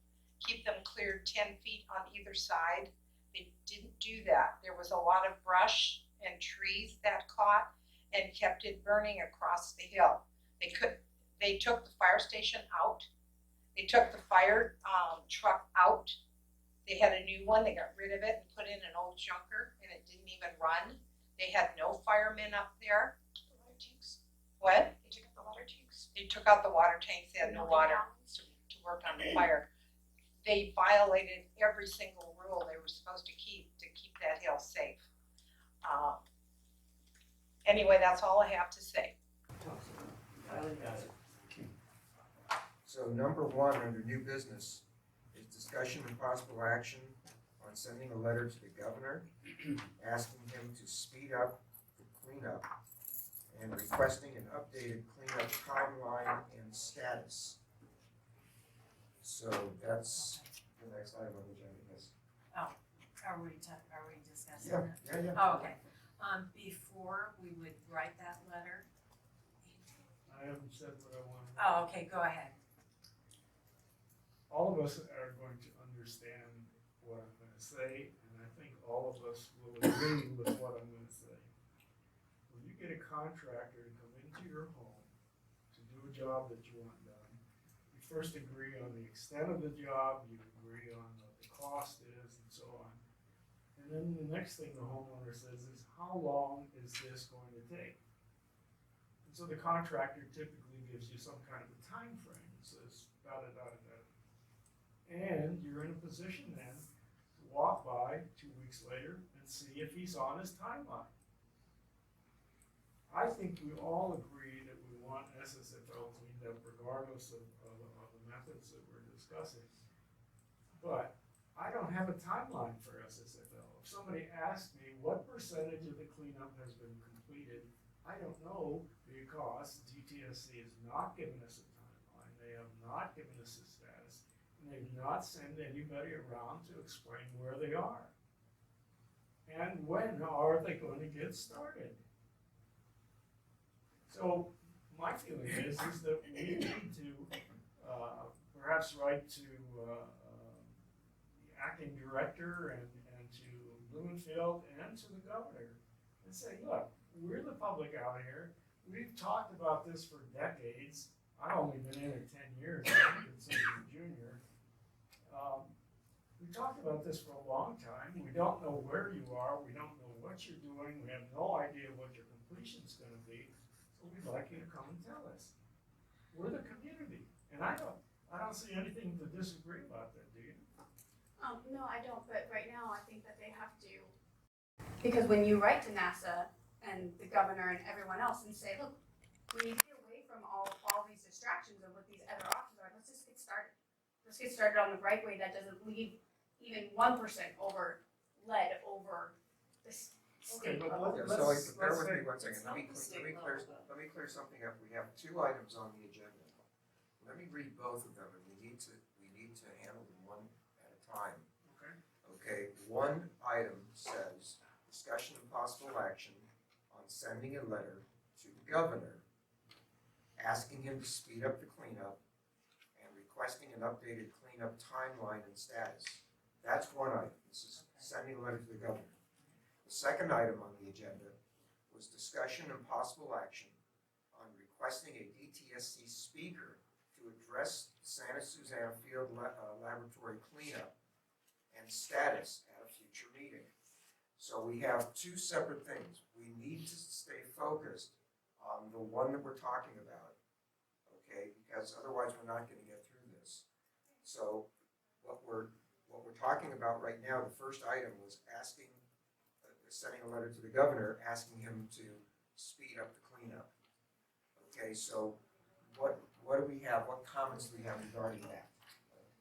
keep them cleared 10 feet on either side. They didn't do that. There was a lot of brush and trees that caught and kept it burning across the hill. They took the fire station out. They took the fire truck out. They had a new one. They got rid of it and put in an old junker, and it didn't even run. They had no firemen up there. The water tanks. What? They took out the water tanks. They took out the water tanks. They had no water to work on the fire. They violated every single rule they were supposed to keep that hill safe. Anyway, that's all I have to say. So number one under new business is discussion and possible action on sending a letter to the governor asking him to speed up the cleanup and requesting an updated cleanup timeline and status. So that's the next item on the agenda, yes. Are we discussing Yeah, that? yeah, yeah. Oh, okay. Before we would write that letter. I haven't said what I wanted. Oh, okay, go ahead. All of us are going to understand what I'm gonna say, and I think all of us will agree with what I'm gonna say. When you get a contractor to come into your home to do a job that you want done, first agree on the extent of the job, you agree on what the cost is and so on. And then the next thing the homeowner says is, how long is this going to take? And so the contractor typically gives you some kind of a time frame. It says, da-da-da-da-da. And you're in a position then to walk by 2 weeks later and see if he's on his timeline. I think we all agree that we want SSFL cleaned up regardless of the methods that we're discussing. But I don't have a timeline for SSFL. If somebody asked me what percentage of the cleanup has been completed, I don't know because DTSC has not given us a timeline. They have not given us a status. And they've not sent anybody around to explain where they are. And when are they going to get started? So my feeling is that we need to perhaps write to the acting director and to Blumenfield and to the governor and say, look, we're the public out here. We've talked about this for decades. I've only been in it 10 years. I'm considered a junior. We talked about this for a long time. We don't know where you are. We don't know what you're doing. We have no idea what your completion's going to be. So we'd like you to come and tell us. We're the community, and I don't see anything to disagree about that, do you? No, I don't, but right now I think that they have to, because when you write to NASA and the governor and everyone else and say, look, we need to get away from all these distractions of what these other options are, let's just get started. Let's get started on the right way that doesn't leave even 1% over lead over this Okay, state but level. Yeah, so let's bear with say- me 1 second, let me clear something up, we have 2 items on the agenda. Let me read both of them, and we need to handle them one at a time. Okay. Okay, one item says, discussion and possible action on sending a letter to the governor, asking him to speed up the cleanup and requesting an updated cleanup timeline and status. That's one item, this is sending a letter to the governor. The second item on the agenda was discussion and possible action on requesting a DTSC speaker to address Santa Susana Field Laboratory cleanup and status at a future meeting. So we have 2 separate things. We need to stay focused on the one that we're talking about, okay? Because otherwise we're not gonna get through this. So what we're talking about right now, the first item was sending a letter to the governor, asking him to speed up the cleanup. Okay, so what do we have, what comments do we have regarding that?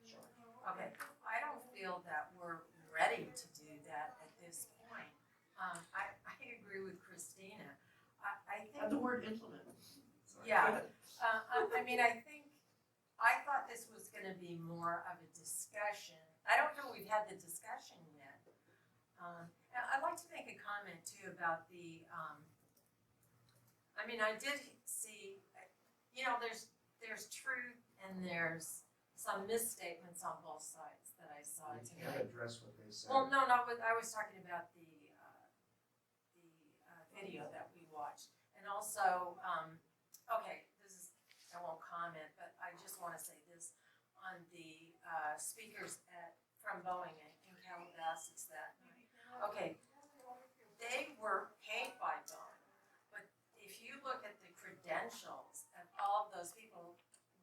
Sean? Okay, I don't feel that we're ready to do that at this point. I agree with Christina. I think. Add the word implement. Yeah. I mean, I thought this was gonna be more of a discussion. I don't know, we've had the discussion yet. I'd like to make a comment too about the, I mean, I did see, you know, there's truth and there's some misstatements on both sides that I saw We tonight. can't address what they said. Well, no, I was talking about the video that we watched. And also, okay, I won't comment, but I just wanna say this on the, speakers from Boeing in Calabasas that night. Okay, they were paid by Boeing, but if you look at the credentials of all of those people,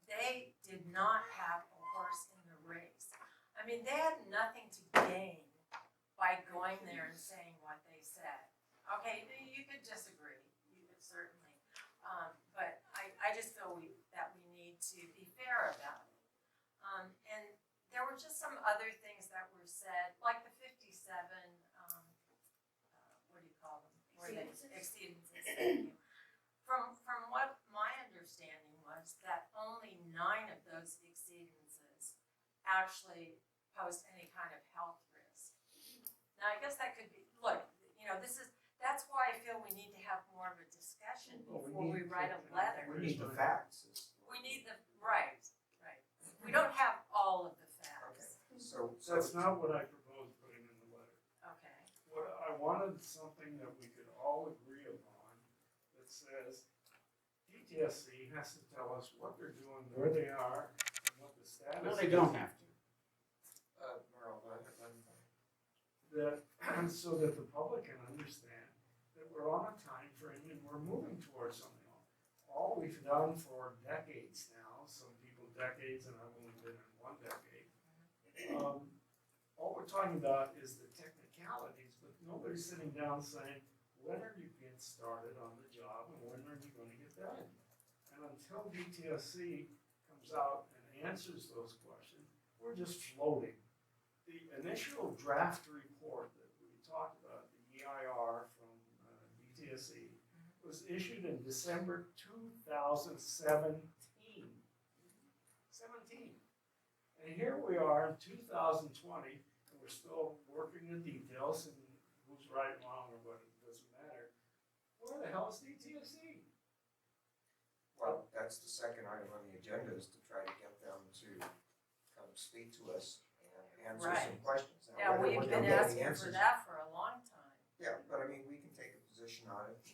they did not have a horse in the race. I mean, they had nothing to gain by going there and saying what they said. Okay, you could disagree, you could certainly, but I just feel that we need to be fair about it. And there were just some other things that were said, like the 57, what do you call them? Exceedances. Thank you. From what my understanding was, that only 9 of those exceedances actually posed any kind of health risk. Now, I guess that could be, look, you know, that's why I feel we need to have more of a discussion Well, before we write a letter. We need the facts. We need the, right. We don't have all of the facts. Okay, so That's not what I proposed putting in the letter. Okay. What I wanted something that we could all agree upon that says DTSC has to tell us what they're doing, where they are, and status. No, they don't have to. Merle, go ahead, let me know. That, so that the public can understand that we're on a time frame and we're moving towards something. All we've done for decades now, some people decades, and I've only been in one decade. All we're talking about is the technicalities, but nobody's sitting down saying, when are you getting started on the job and when are you gonna get done? And until DTSC comes out and answers those questions, we're just floating. The initial draft report that we talked about, the EIR from DTSC, was issued in December 2017. And here we are in 2020, and we're still working the details and who's right and wrong or what, it doesn't matter. Where the hell is DTSC? Well, that's the second item on the agenda, is to try to get them to come speak to us and answer some Right. questions. Yeah, whether we've we're been getting asking for answers- that for a long time. Yeah, but I mean, we can take a position on it and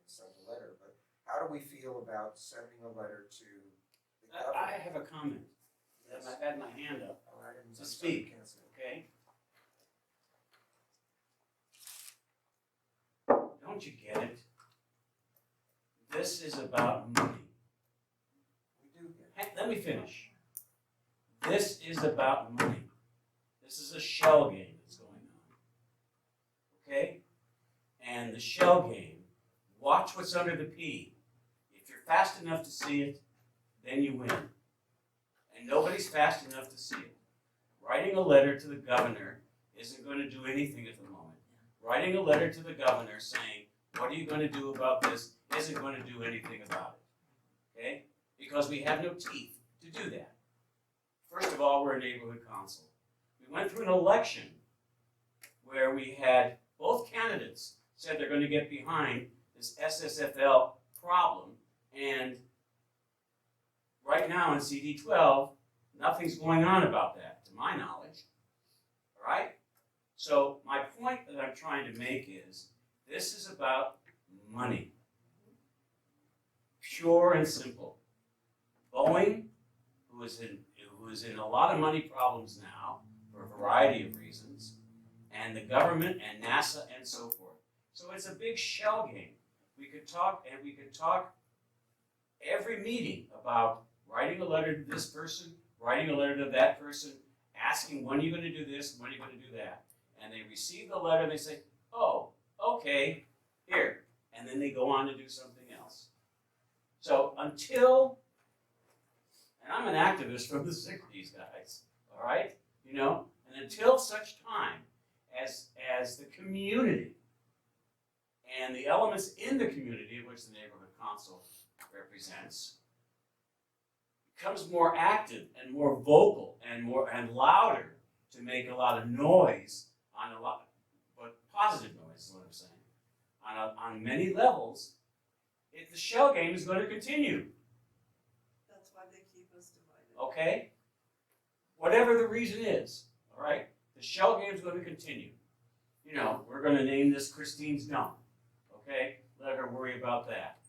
send a letter, but how do we feel about sending a letter to the governor? I have a comment, and I've had my hand up, Oh, I didn't- to I'm sorry, speak. can't say. okay? Don't you get it? This is about money. We do get it. Hey, let me finish. This is about money. This is a shell game that's going on. Okay? And the shell game, watch what's under the P. If you're fast enough to see it, then you win. And nobody's fast enough to see it. Writing a letter to the governor isn't going to do anything at the moment. Writing a letter to the governor saying, what are you going to do about this, isn't going to do anything about it. Okay? Because we have no teeth to do that. First of all, we're a neighborhood council. We went through an election where we had both candidates said they're going to get behind this SSFL problem, and right now in CD 12, nothing's going on about that, to my knowledge. All right? So my point that I'm trying to make is, this is about money. Pure and simple. Boeing, who is in a lot of money problems now, for a variety of reasons, and the government and NASA and so forth. So it's a big shell game. We could talk every meeting about writing a letter to this person, writing a letter to that person, asking when are you going to do this, when are you going to do that. And they receive the letter and they say, oh, okay, here. And then they go on to do something else. So until, and I'm an activist from the 60s, guys, all right? You know, and until such time as the community and the elements in the community, which the neighborhood council represents, becomes more active and more vocal and louder to make a lot of noise on a lot, but positive noise is what I'm saying. On many levels, the shell game is going to continue. That's why they keep us divided. Okay? Whatever the reason is, all right? The shell game is going to continue. You know, we're going to name this Christine's dump. Okay? Let her worry about that.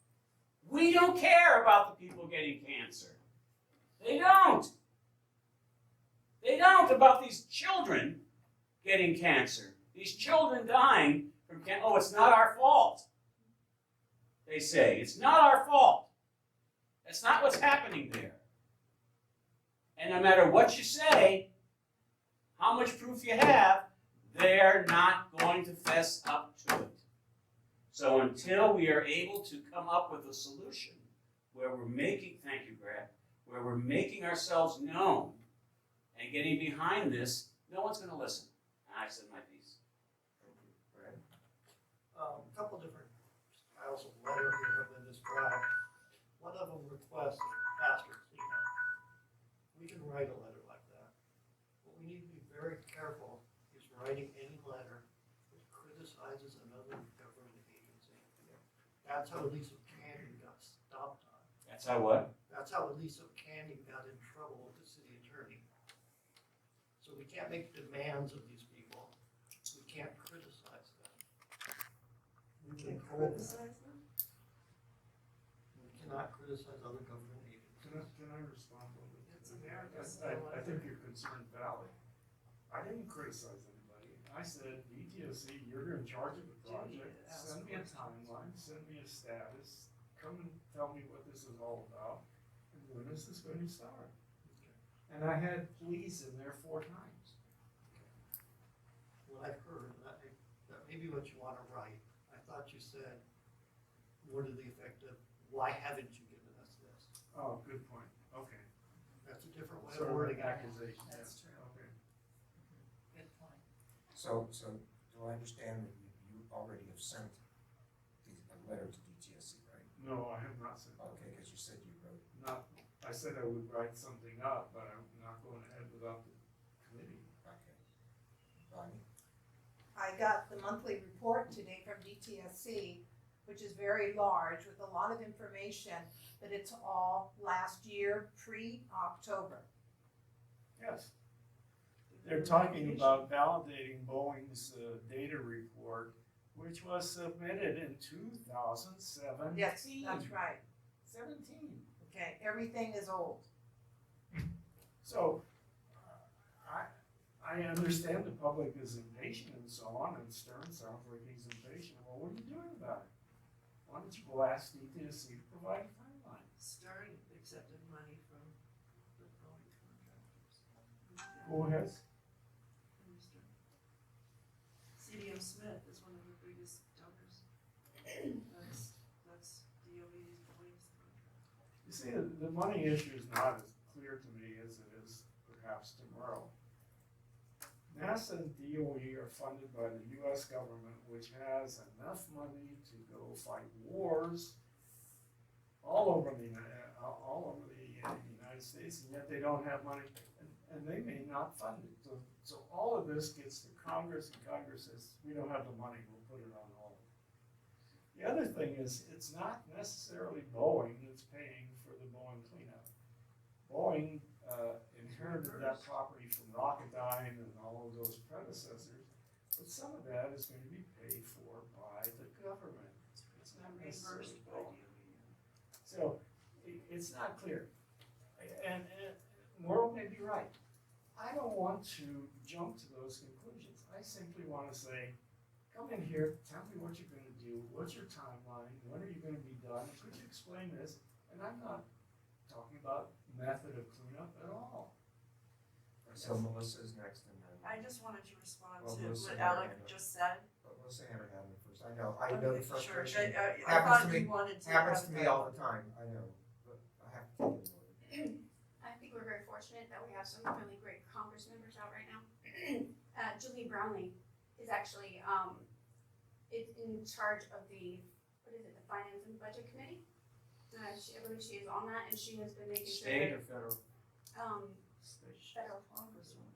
We don't care about the people getting cancer. They don't. They don't about these children getting cancer. These children dying from cancer. Oh, it's not our fault. They say, it's not our fault. That's not what's happening there. And no matter what you say, how much proof you have, they're not going to fess up to it. So until we are able to come up with a solution where we're making, thank you, Brad, where we're making ourselves known and getting behind this, no one's going to listen. And I've said my piece. Thank you, Brad. A couple different styles of letter here have been described. One of them requests a pastor cleanup. We can write a letter like that. What we need to be very careful is writing any letter that criticizes another government agency. That's how Lisa Candy got stopped on. That's how what? That's how Lisa Candy got in trouble with the city attorney. So we can't make demands of these people. We can't criticize them. We can hold them. Criticize them? We cannot criticize other government agencies. Can I respond a little bit? It's America's I think your concern's valid. I didn't criticize anybody. I said, DTSC, you're in charge of the project, ask send me a questions. timeline, send me a status, come and tell me what this is all about, and when is this going to start? And I had please in there 4 times. What I've heard, and that may be what you wanna write, I thought you said more to the effect of, why haven't you given us this? Oh, good point, okay. That's a different way Sort of of wording an it. accusation, That's yes, true. okay. Good point. So do I understand that you already have sent a letter to DTSC, right? No, I have not said that. Okay, because you said you wrote. Not, I said I would write something up, but I'm not going ahead without the committee. Okay. Bonnie? I got the monthly report today from DTSC, which is very large with a lot of information, but it's all last year, pre-October. Yes. They're talking about validating Boeing's data report, which was submitted in 2017. Yes, that's right. 17. Okay, everything is old. So, I understand the public is impatient and so on, and Stern sounds like he's impatient. Well, what are you doing about it? Why don't you go ask DTSC to provide a timeline? Stern accepted money from the Boeing contractors. Who has? CDM Smith is one of the biggest donors. That's DOE's Boeing's contract. You see, the money issue is not as clear to me as it is perhaps to Merle. NASA and DOE are funded by the US government, which has enough money to go fight wars all over the United States, and yet they don't have money, and they may not fund it. So all of this gets to Congress, and Congress says, we don't have the money, we'll put it on hold. The other thing is, it's not necessarily Boeing that's paying for the Boeing cleanup. Boeing inherited that property from Rocketdyne and all of those predecessors, but some of that is going to be paid for by the government. It's not necessarily Reimbursed by Boeing. DOE. So, it's not clear. And Merle may be right. I don't want to jump to those conclusions. I simply want to say, come in here, tell me what you're going to do, what's your timeline, when are you going to be done, could you explain this? And I'm not talking about method of cleanup at all. So Melissa's next and then, I just wanted to respond Well, to Melissa what had her Alec hand up. just said. but Melissa had her hand up first. I know the Okay, frustration. Sure, I happens thought to me- you wanted to. Happens have to me all the time, I know, but I have to take it over. I think we're very fortunate that we have some really great Congress members out right now. Julie Brownlee is actually, is in charge of the, what is it, the Finance and Budget Committee? I believe she is on that, and she has been making sure State that, or federal? State. federal, Congresswoman.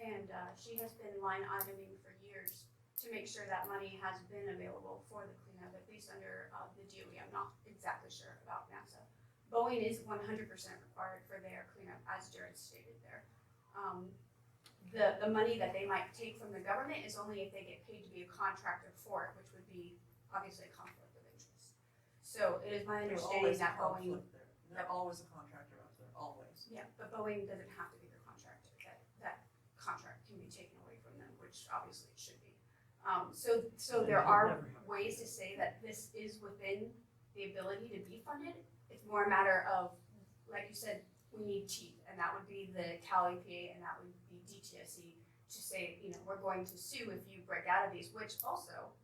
and she has been line iteming for years to make sure that money has been available for the cleanup, at least under the DOE. I'm not exactly sure about NASA. Boeing is 100% required for their cleanup, as Jared stated there. The money that they might take from the government is only if they get paid to be a contractor for it, which would be obviously a conflict of interest. So it is my understanding that Boeing, They're always a contractor out there, always. yeah, but Boeing doesn't have to be the contractor, that contract can be taken away from them, which obviously it should be. So there are ways to say that this is within the ability to be funded. It's more a matter of, like you said, we need teeth, and that would be the Cal EPA, and that would be DTSC to say, we're going to sue if you break out of these, which also,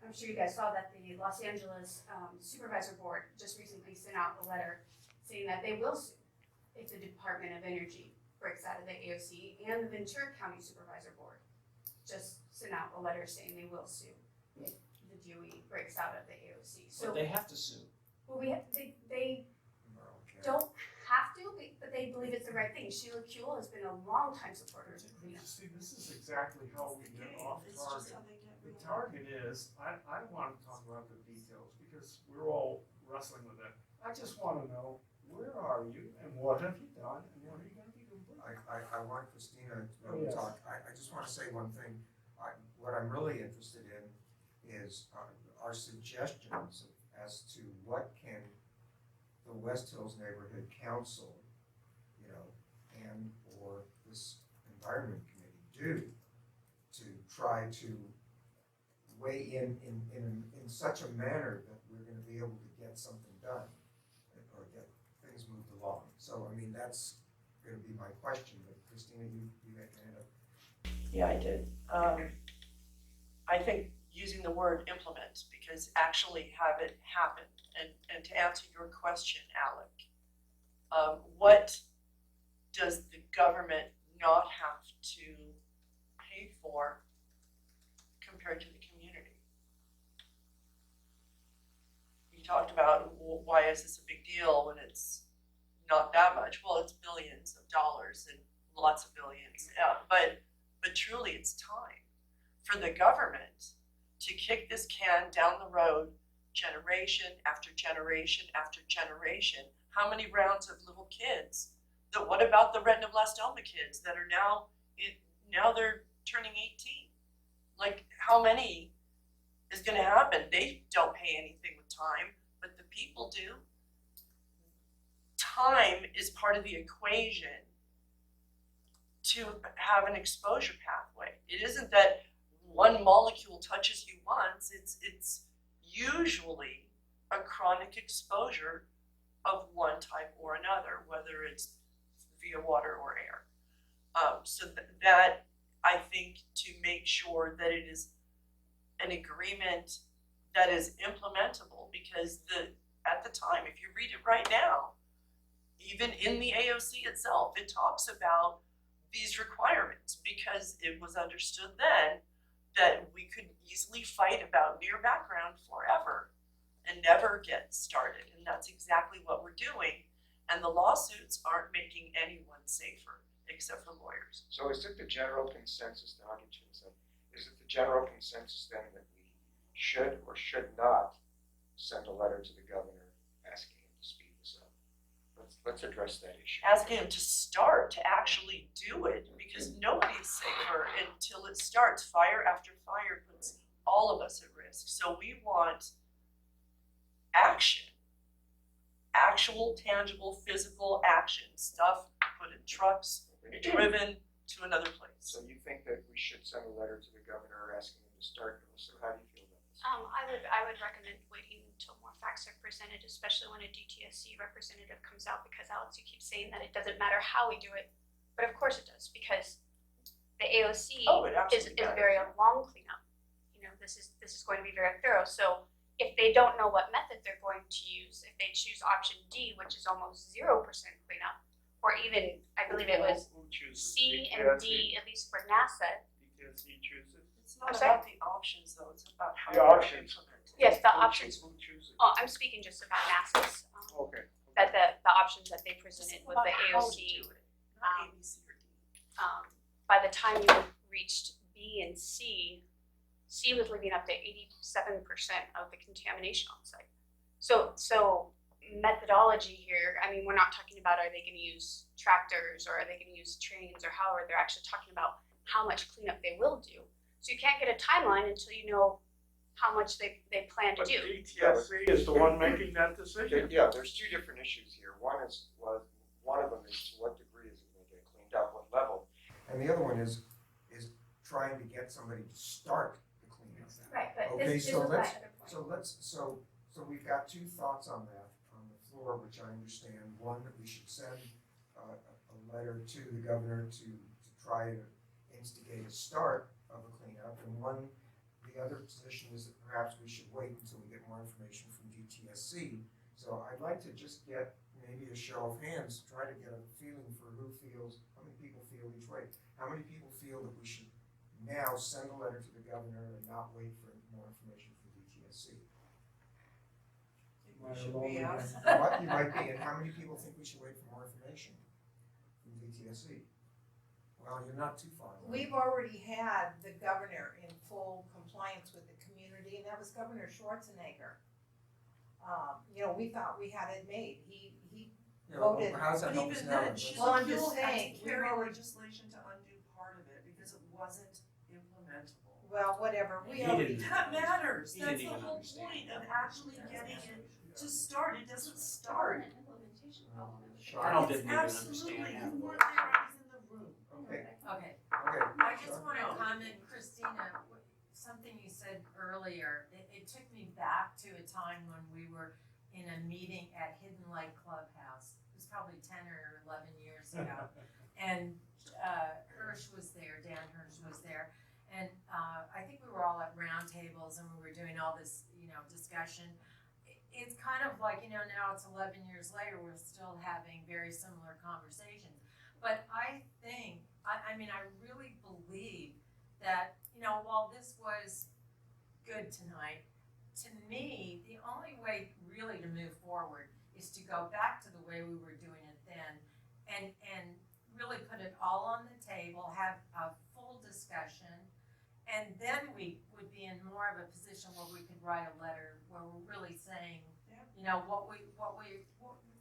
I'm sure you guys saw that the Los Angeles Supervisor Board just recently sent out a letter saying that they will sue if the Department of Energy breaks out of the AOC, and the Ventura County Supervisor Board just sent out a letter saying they will sue if the DOE breaks out of the AOC. So, But they have to sue. well, they Merle, Karen. don't have to, but they believe it's the right thing. Sheila Kuehl has been a longtime supporter of cleanup. See, this is exactly how we get off It's just target. how they get. The target is, I don't want to talk about the details because we're all wrestling with that. I just want to know, where are you and what have you done and what are you going to be doing? I want Christina to Oh, really yes. talk. I just want to say one thing. What I'm really interested in is our suggestions as to what can the West Hills Neighborhood Council, you know, and or this environment committee do to try to weigh in such a manner that we're gonna be able to get something done or get things moved along. So, I mean, that's gonna be my question, but Christina, you had your hand up. Yeah, I did. I think using the word implement, because actually have it happen, and to answer your question, Alec, what does the government not have to pay for compared to the community? You talked about why is this a big deal when it's not that much? Well, it's billions of dollars and lots of billions, but truly it's time for the government to kick this can down the road generation after generation after generation. How many rounds of little kids? What about the retinoblastoma kids that are now they're turning 18? Like, how many is going to happen? They don't pay anything with time, but the people do. Time is part of the equation to have an exposure pathway. It isn't that one molecule touches you once, it's usually a chronic exposure of one type or another, whether it's via water or air. So that I think to make sure that it is an agreement that is implementable, because at the time, if you read it right now, even in the AOC itself, it talks about these requirements, because it was understood then that we could easily fight about near background forever and never get started. And that's exactly what we're doing. And the lawsuits aren't making anyone safer, except for lawyers. So is it the general consensus, now I'll get you in a second, is it the general consensus then that we should or should not send a letter to the governor asking him to speed this up? Let's address that issue. Asking him to start, to actually do it, because nobody's safer until it starts. Fire after fire puts all of us at risk. So we want action, actual, tangible, physical action, stuff put in trucks, driven to another place. So you think that we should send a letter to the governor asking him to start? So how do you feel about this? I would recommend waiting until more facts are presented, especially when a DTSC representative comes out, because Alex, you keep saying that it doesn't matter how we do it, but of course it does, because the AOC is a very long cleanup. You know, this is going to be very thorough. So if they don't know what method they're going to use, if they choose option D, which is almost 0% cleanup, or even I believe it was C and D, at least for NASA. DTSC chooses. It's not I'm about the options though, it's about how The they're options. implemented. Yes, the Who options. Who chooses? Oh, I'm speaking just about NASA's. Okay. That the options that they It's presented with about the how to AOC. do it, not A, B, C, or D. By the time you reached B and C, C was leaving up to 87% of the contamination on site. So methodology here, I mean, we're not talking about are they going to use tractors or are they going to use trains or however, they're actually talking about how much cleanup they will do. So you can't get a timeline until you know how much they plan to But do. DTSC is the one making that decision. Yeah, there's two different issues here. One of them is to what degree is it going to get cleaned up, what level? And the other one is trying to get somebody to start the cleanup. Right, but Okay, this so was my let's- other point. So we've got two thoughts on that on the floor, which I understand. One, that we should send a letter to the governor to try to instigate a start of a cleanup. And one, the other position is that perhaps we should wait until we get more information from DTSC. So I'd like to just get maybe a show of hands, try to get a feeling for how many people feel each way. How many people feel that we should now send a letter to the governor and not wait for more information from DTSC? Should we ask? What you might be, and how many people think we should wait for more information from DTSC? Well, you're not too far away. We've already had the governor in full compliance with the community, and that was Governor Schwarzenegger. We thought we had it made. He Yeah, well, voted. how's that help But us even now? then, Let's- Well, I'm just Sheila had saying, to we've carry already- legislation to undo part of it because it wasn't implementable. Well, whatever, we He already. didn't- That matters, He that's didn't the even whole understand point that. of actually getting it to start, it doesn't start. Permanent implementation problem. Charles It's didn't even absolutely, understand half you of weren't it. there, I was in the room. Okay, Okay, okay. I just wanna comment, Christina, something you said earlier, it took me back to a time when we were in a meeting at Hidden Light Clubhouse. It was probably 10 or 11 years ago. And Hirsch was there, Dan Hirsch was there. And I think we were all at round tables and we were doing all this, discussion. It's kind of like, now it's 11 years later, we're still having very similar conversations. But I think, I really believe that, while this was good tonight, to me, the only way really to move forward is to go back to the way we were doing it then and really put it all on the table, have a full discussion, and then we would be in more of a position where we could write a letter where we're really saying,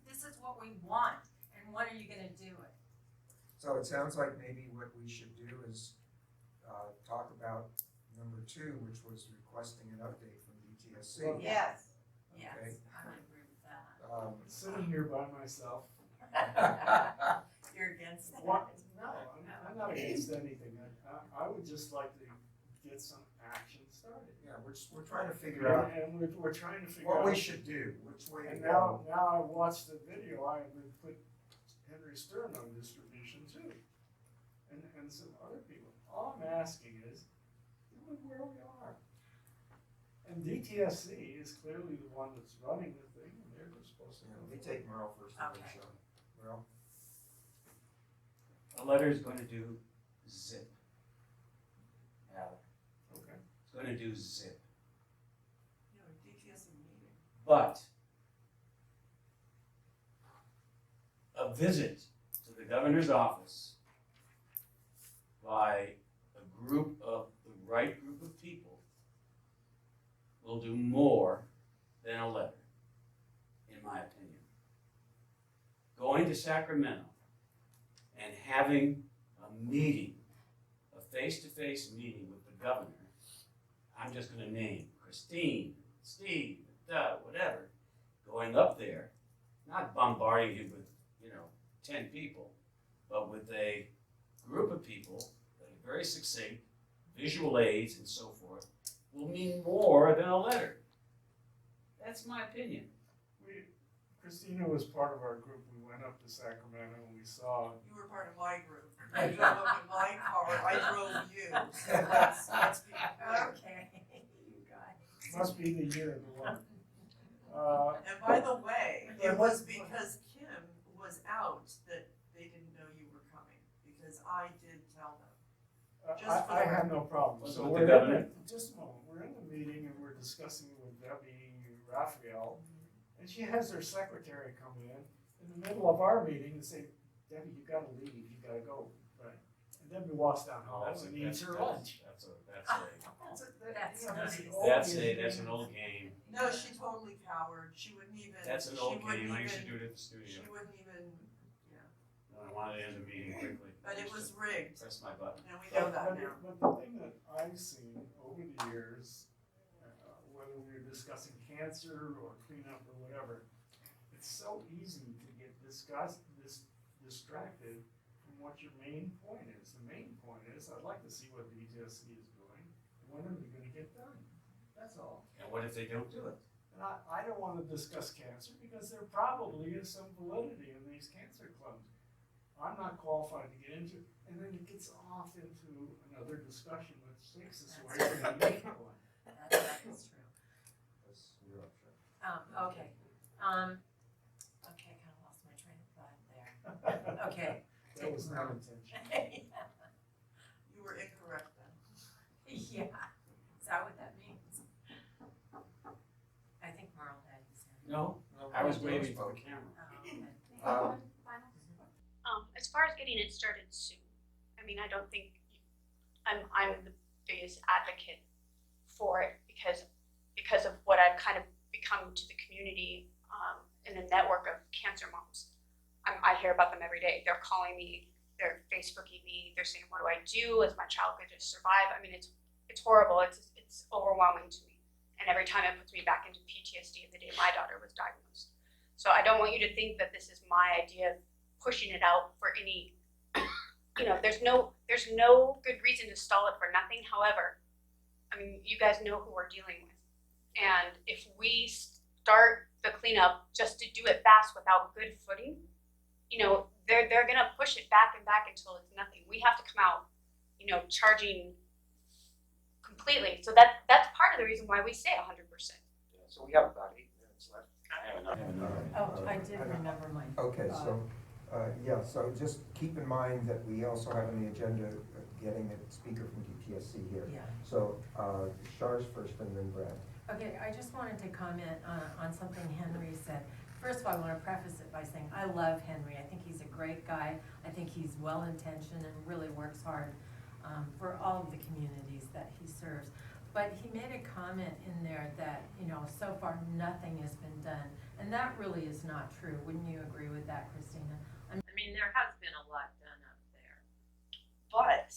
this is what we want, and when are you gonna do it? So it sounds like maybe what we should do is talk about number 2, which was requesting an update from DTSC. Well, Yes. Yes, Okay. I would agree with that. Sitting here by myself. You're against that? What? No, I'm not against anything. I would just like to get some action started. Yeah, we're trying to figure out And we're trying to figure what out. we should do, which way to And go. now I watched the video, I would put Henry Stern on distribution too. And some other people. All I'm asking is, look where we are. And DTSC is clearly the one that's running the thing, and they're supposed to. Yeah, let me take Merle first. and then Okay. Sean. Merle? A letter is going to do zip. Al, Okay. it's going to do zip. DTS meeting. But a visit to the governor's office by a group of the right group of people will do more than a letter, in my opinion. Going to Sacramento and having a meeting, a face-to-face meeting with the governor, I'm just gonna name Christine, Steve, Doug, whatever, going up there, not bombarding him with, 10 people, but with a group of people that are very succinct, visual aids and so forth, will mean more than a letter. That's my opinion. Christina was part of our group. We went up to Sacramento and we saw. You were part of my group. I drove up in my car, I drove you, so let's be clear. Okay, you guys. Must be the year of the Lord. And by the way, it was because Kim was out that they didn't know you were coming, because I did tell them. Just for I the have no problem. Was So it we're the governor? in the- just a moment. We're in the meeting and we're discussing it with Debbie Raphael, and she has her secretary come in the middle of our meeting and say, "Debbie, you gotta leave. You gotta go." Right? And Debbie walks down hall and eats her lunch. That's That's an old game. No, she totally cowered, she wouldn't even, That's an she old wouldn't game. I used to even, do it at the studio. she wouldn't even, I wanted to end the meeting quickly. but it was rigged, Press my button. and we know that But now. the thing that I've seen over the years, whether we're discussing cancer or cleanup or whatever, it's so easy to get distracted from what your main point is. The main point is, I'd like to see what the DTSC is doing, and when are they gonna get done? That's all. And what if they don't do it? And I don't wanna discuss cancer, because there probably is some validity in these cancer clubs. I'm not qualified to get into, and then it gets off into another discussion which takes us away from the main point. That is true. You're up, Sean. Okay, okay, I kinda lost my train of thought there. Okay. That was not intentional. You were incorrect then. Yeah, is that what that means? I think Merle had his hand. No, No, I was no waving for spoke. the camera. Oh, okay. As far as getting it started soon, I mean, I don't think, I'm the biggest advocate for it because of what I've kind of become to the community, in a network of cancer moms. I hear about them every day. They're calling me, they're Facebooking me, they're saying, what do I do? Is my child going to survive? I mean, it's horrible. It's overwhelming to me. And every time it puts me back into PTSD of the day my daughter was diagnosed. So I don't want you to think that this is my idea of pushing it out for any, there's no good reason to stall it for nothing. However, I mean, you guys know who we're dealing with. And if we start the cleanup just to do it fast without good footing, they're gonna push it back and back until it's nothing. We have to come out, charging completely. So that's part of the reason why we say 100%. So we have about 8 minutes left. I have another. Oh, I did remember mine. Okay, so, so just keep in mind that we also have on the agenda getting a speaker from DPSC here. Yeah. So, Char's first and then Brad. Okay, I just wanted to comment on something Henry said. First of all, I want to preface it by saying I love Henry. I think he's a great guy. I think he's well-intentioned and really works hard for all of the communities that he serves. But he made a comment in there that, so far nothing has been done. And that really is not true. Wouldn't you agree with that, Christina? I mean, there has been a lot done up there. But,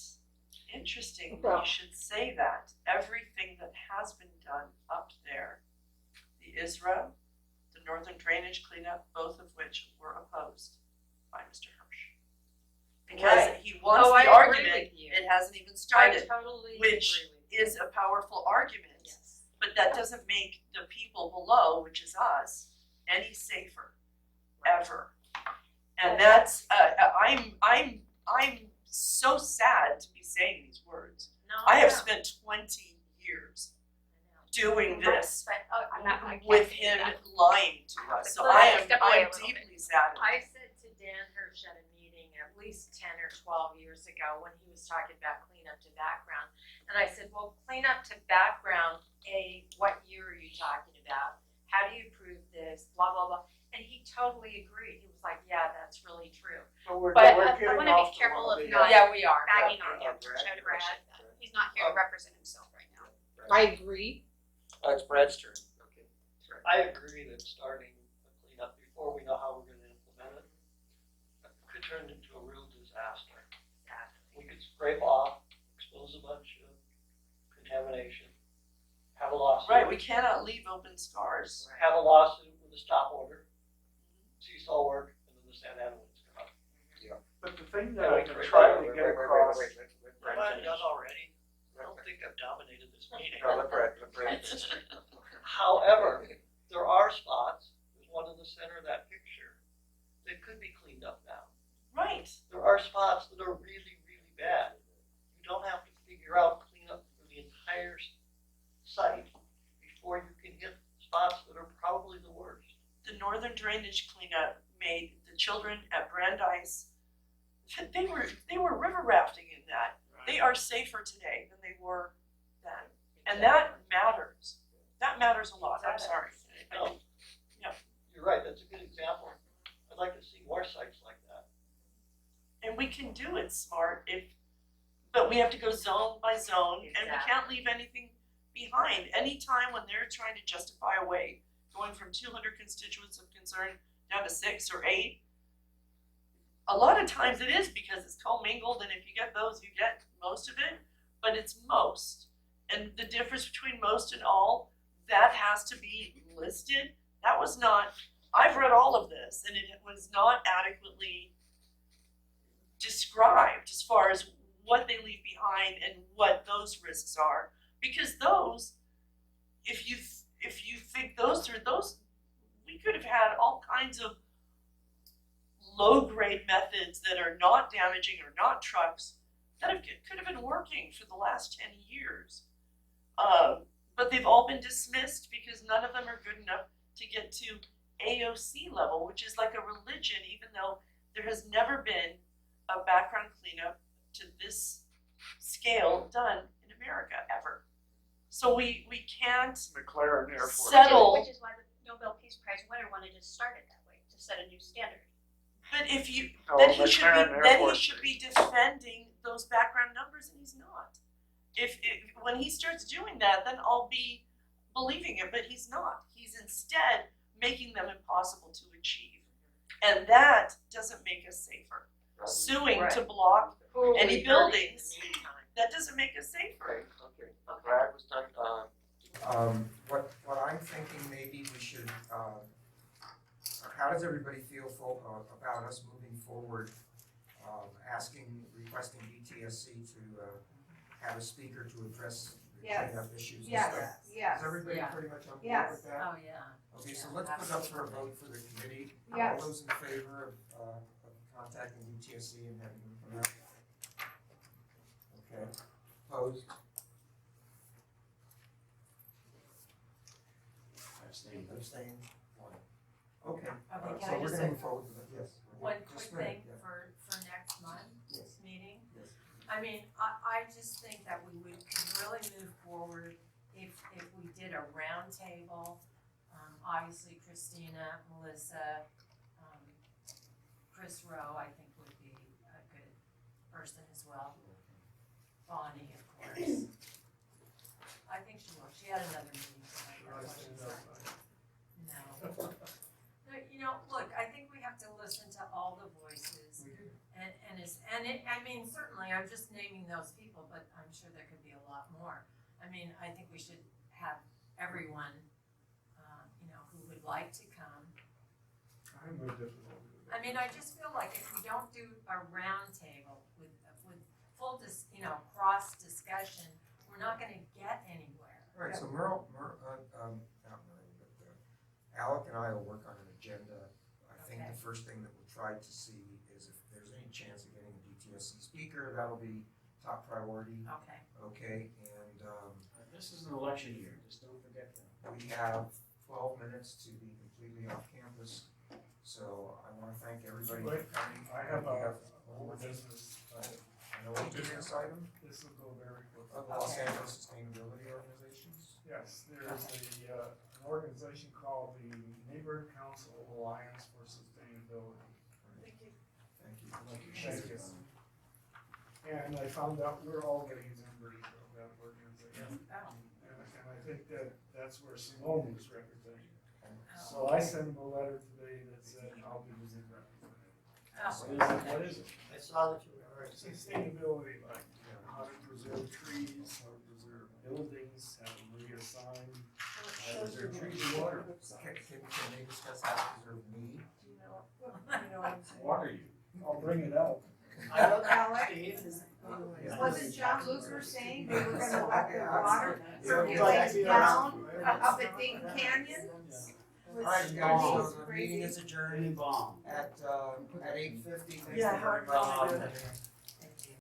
interesting, you should say that. Everything that has been done up there, the ISRA, the Northern Drainage Cleanup, both of which were opposed by Mr. Hirsch. Because he wants the argument, it hasn't even started, totally which agree with you. is a powerful argument. Yes. But that doesn't make the people below, which is us, any safer, ever. And that's, I'm so sad to be saying these words. No, I have no. spent 20 years doing this I'm not, I can't with do him that. lying to us, so Let's I am, step away a I'm little bit. deeply saddened. I said to Dan Hirsch at a meeting at least 10 or 12 years ago when he was talking about cleanup to background. And I said, well, cleanup to background, what year are you talking about? How do you prove this? Blah, blah, blah. And he totally agreed. He was like, yeah, that's really true. But we're But we're I getting wanna be off the careful one of the, not- Yeah, we are. Bagging Yeah, on him, Brad, Shout you're Brad. right. He's not here to represent himself right now. I agree. It's Brad's turn. Okay. I agree that starting a cleanup before we know how we're gonna implement it could turn into a real disaster. We could scrape off, expose a bunch of contamination, have a lawsuit. Right, we cannot leave open scars. Have a lawsuit with a stop order, cease all work, and then the Santa Ana winds come up. But the thing Yeah, that we I'm can trying to Wait, get wait, across. let Brad Am I finish. done already? I don't think I've dominated this meeting. No, let Brad finish. However, there are spots, there's one in the center of that picture, that could be cleaned up now. Right. There are spots that are really, really bad. You don't have to figure out cleanup for the entire site before you can hit spots that are probably the worst. The Northern Drainage Cleanup made the children at Brandeis, they were river rafting in that. They are safer today than they were then. And that matters. That matters a lot, I'm sorry. No, you're right, that's a good example. I'd like to see more sites like that. And we can do it smart but we have to go zone by zone and we can't leave anything behind. Anytime when they're trying to justify a way, going from 200 constituents of concern down to 6 or 8, a lot of times it is because it's commingled, and if you get those, you get most of it, but it's most. And the difference between most and all, that has to be listed. That was not, I've read all of this, and it was not adequately described as far as what they leave behind and what those risks are. Because those, if you think those through, those, we could have had all kinds of low-grade methods that are not damaging or not trucks that could have been working for the last 10 years. But they've all been dismissed because none of them are good enough to get to AOC level, which is like a religion, even though there has never been a background cleanup to this scale done in America, ever. So we can't McLaren Air Force. settle. Which is why the Nobel Peace Prize winner wanted to start it that way, to set a new standard. But if you, Oh, then he should McLaren Air be, then he Force should be Base. defending those background numbers, and he's not. If when he starts doing that, then I'll be believing it, but he's not. He's instead making them impossible to achieve. And that doesn't make us safer. Suing to block any buildings, that doesn't make us safer. Okay, Brad was done, how does everybody feel about us moving forward, requesting DTSC to, have a speaker to address the Yes. cleanup issues and Yes, stuff? yes, Is everybody Yeah. pretty much on board Yes. with that? Oh, yeah. Okay, so Yeah, let's put up for a absolutely. vote for the committee. Yes. All those in favor of contacting DTSC and having them come out? Okay, opposed? Abstained? One. Okay, Okay, so can I we're just gonna say move forward with it, yes. one Just quick a minute, thing yeah. for next month's Yes. meeting? Yes. I mean, I just think that we could really move forward if we did a roundtable. Obviously Christina, Melissa, Chris Rowe, I think would be a good person as well. Bonnie, of course. I think she will, she had another meeting tonight, Should I that's why she's stand not. up? No. No, you know, look, I think we have to listen to all the voices. We do. I mean, certainly, I'm just naming those people, but I'm sure there could be a lot more. I mean, I think we should have everyone, who would like to come. I have no difficulty with I that. mean, I just feel like if we don't do a roundtable with full cross discussion, we're not gonna get anywhere. All right, so not Merle, but Alec and I will work on an agenda. I think Okay. the first thing that we'll try to see is if there's any chance of getting a DTSC speaker, that'll be top priority, Okay, okay? And, This is an election year, just don't forget that. we have 12 minutes to be completely off campus. So I wanna thank everybody for Wait, coming. I have We a old business, an old business item this will go very quickly. of Los Angeles Sustainability Organizations. Yes, there's an organization called the Neighborhood Council Alliance for Sustainability. Thank you. Thank you. Thank you. And I found out we're all getting members of that organization. oh, And I think that's where Simone was representing. oh, So I sent him a letter today that said I'll be the new representative. oh, What is it? I saw that you were already. Sustainability, like how to preserve trees, how to preserve buildings, how to reassign, how to preserve trees and water. Can they discuss how to preserve me? Do you know what I'm saying? What are you? I'll bring it up. I don't Alex? Yeah. Wasn't John Luker saying they were gonna let the water Circulate down up at Dayton Canyon? All right, you guys, so the meeting is adjourned Bomb. at 8:50. Thanks Yeah, very how- much.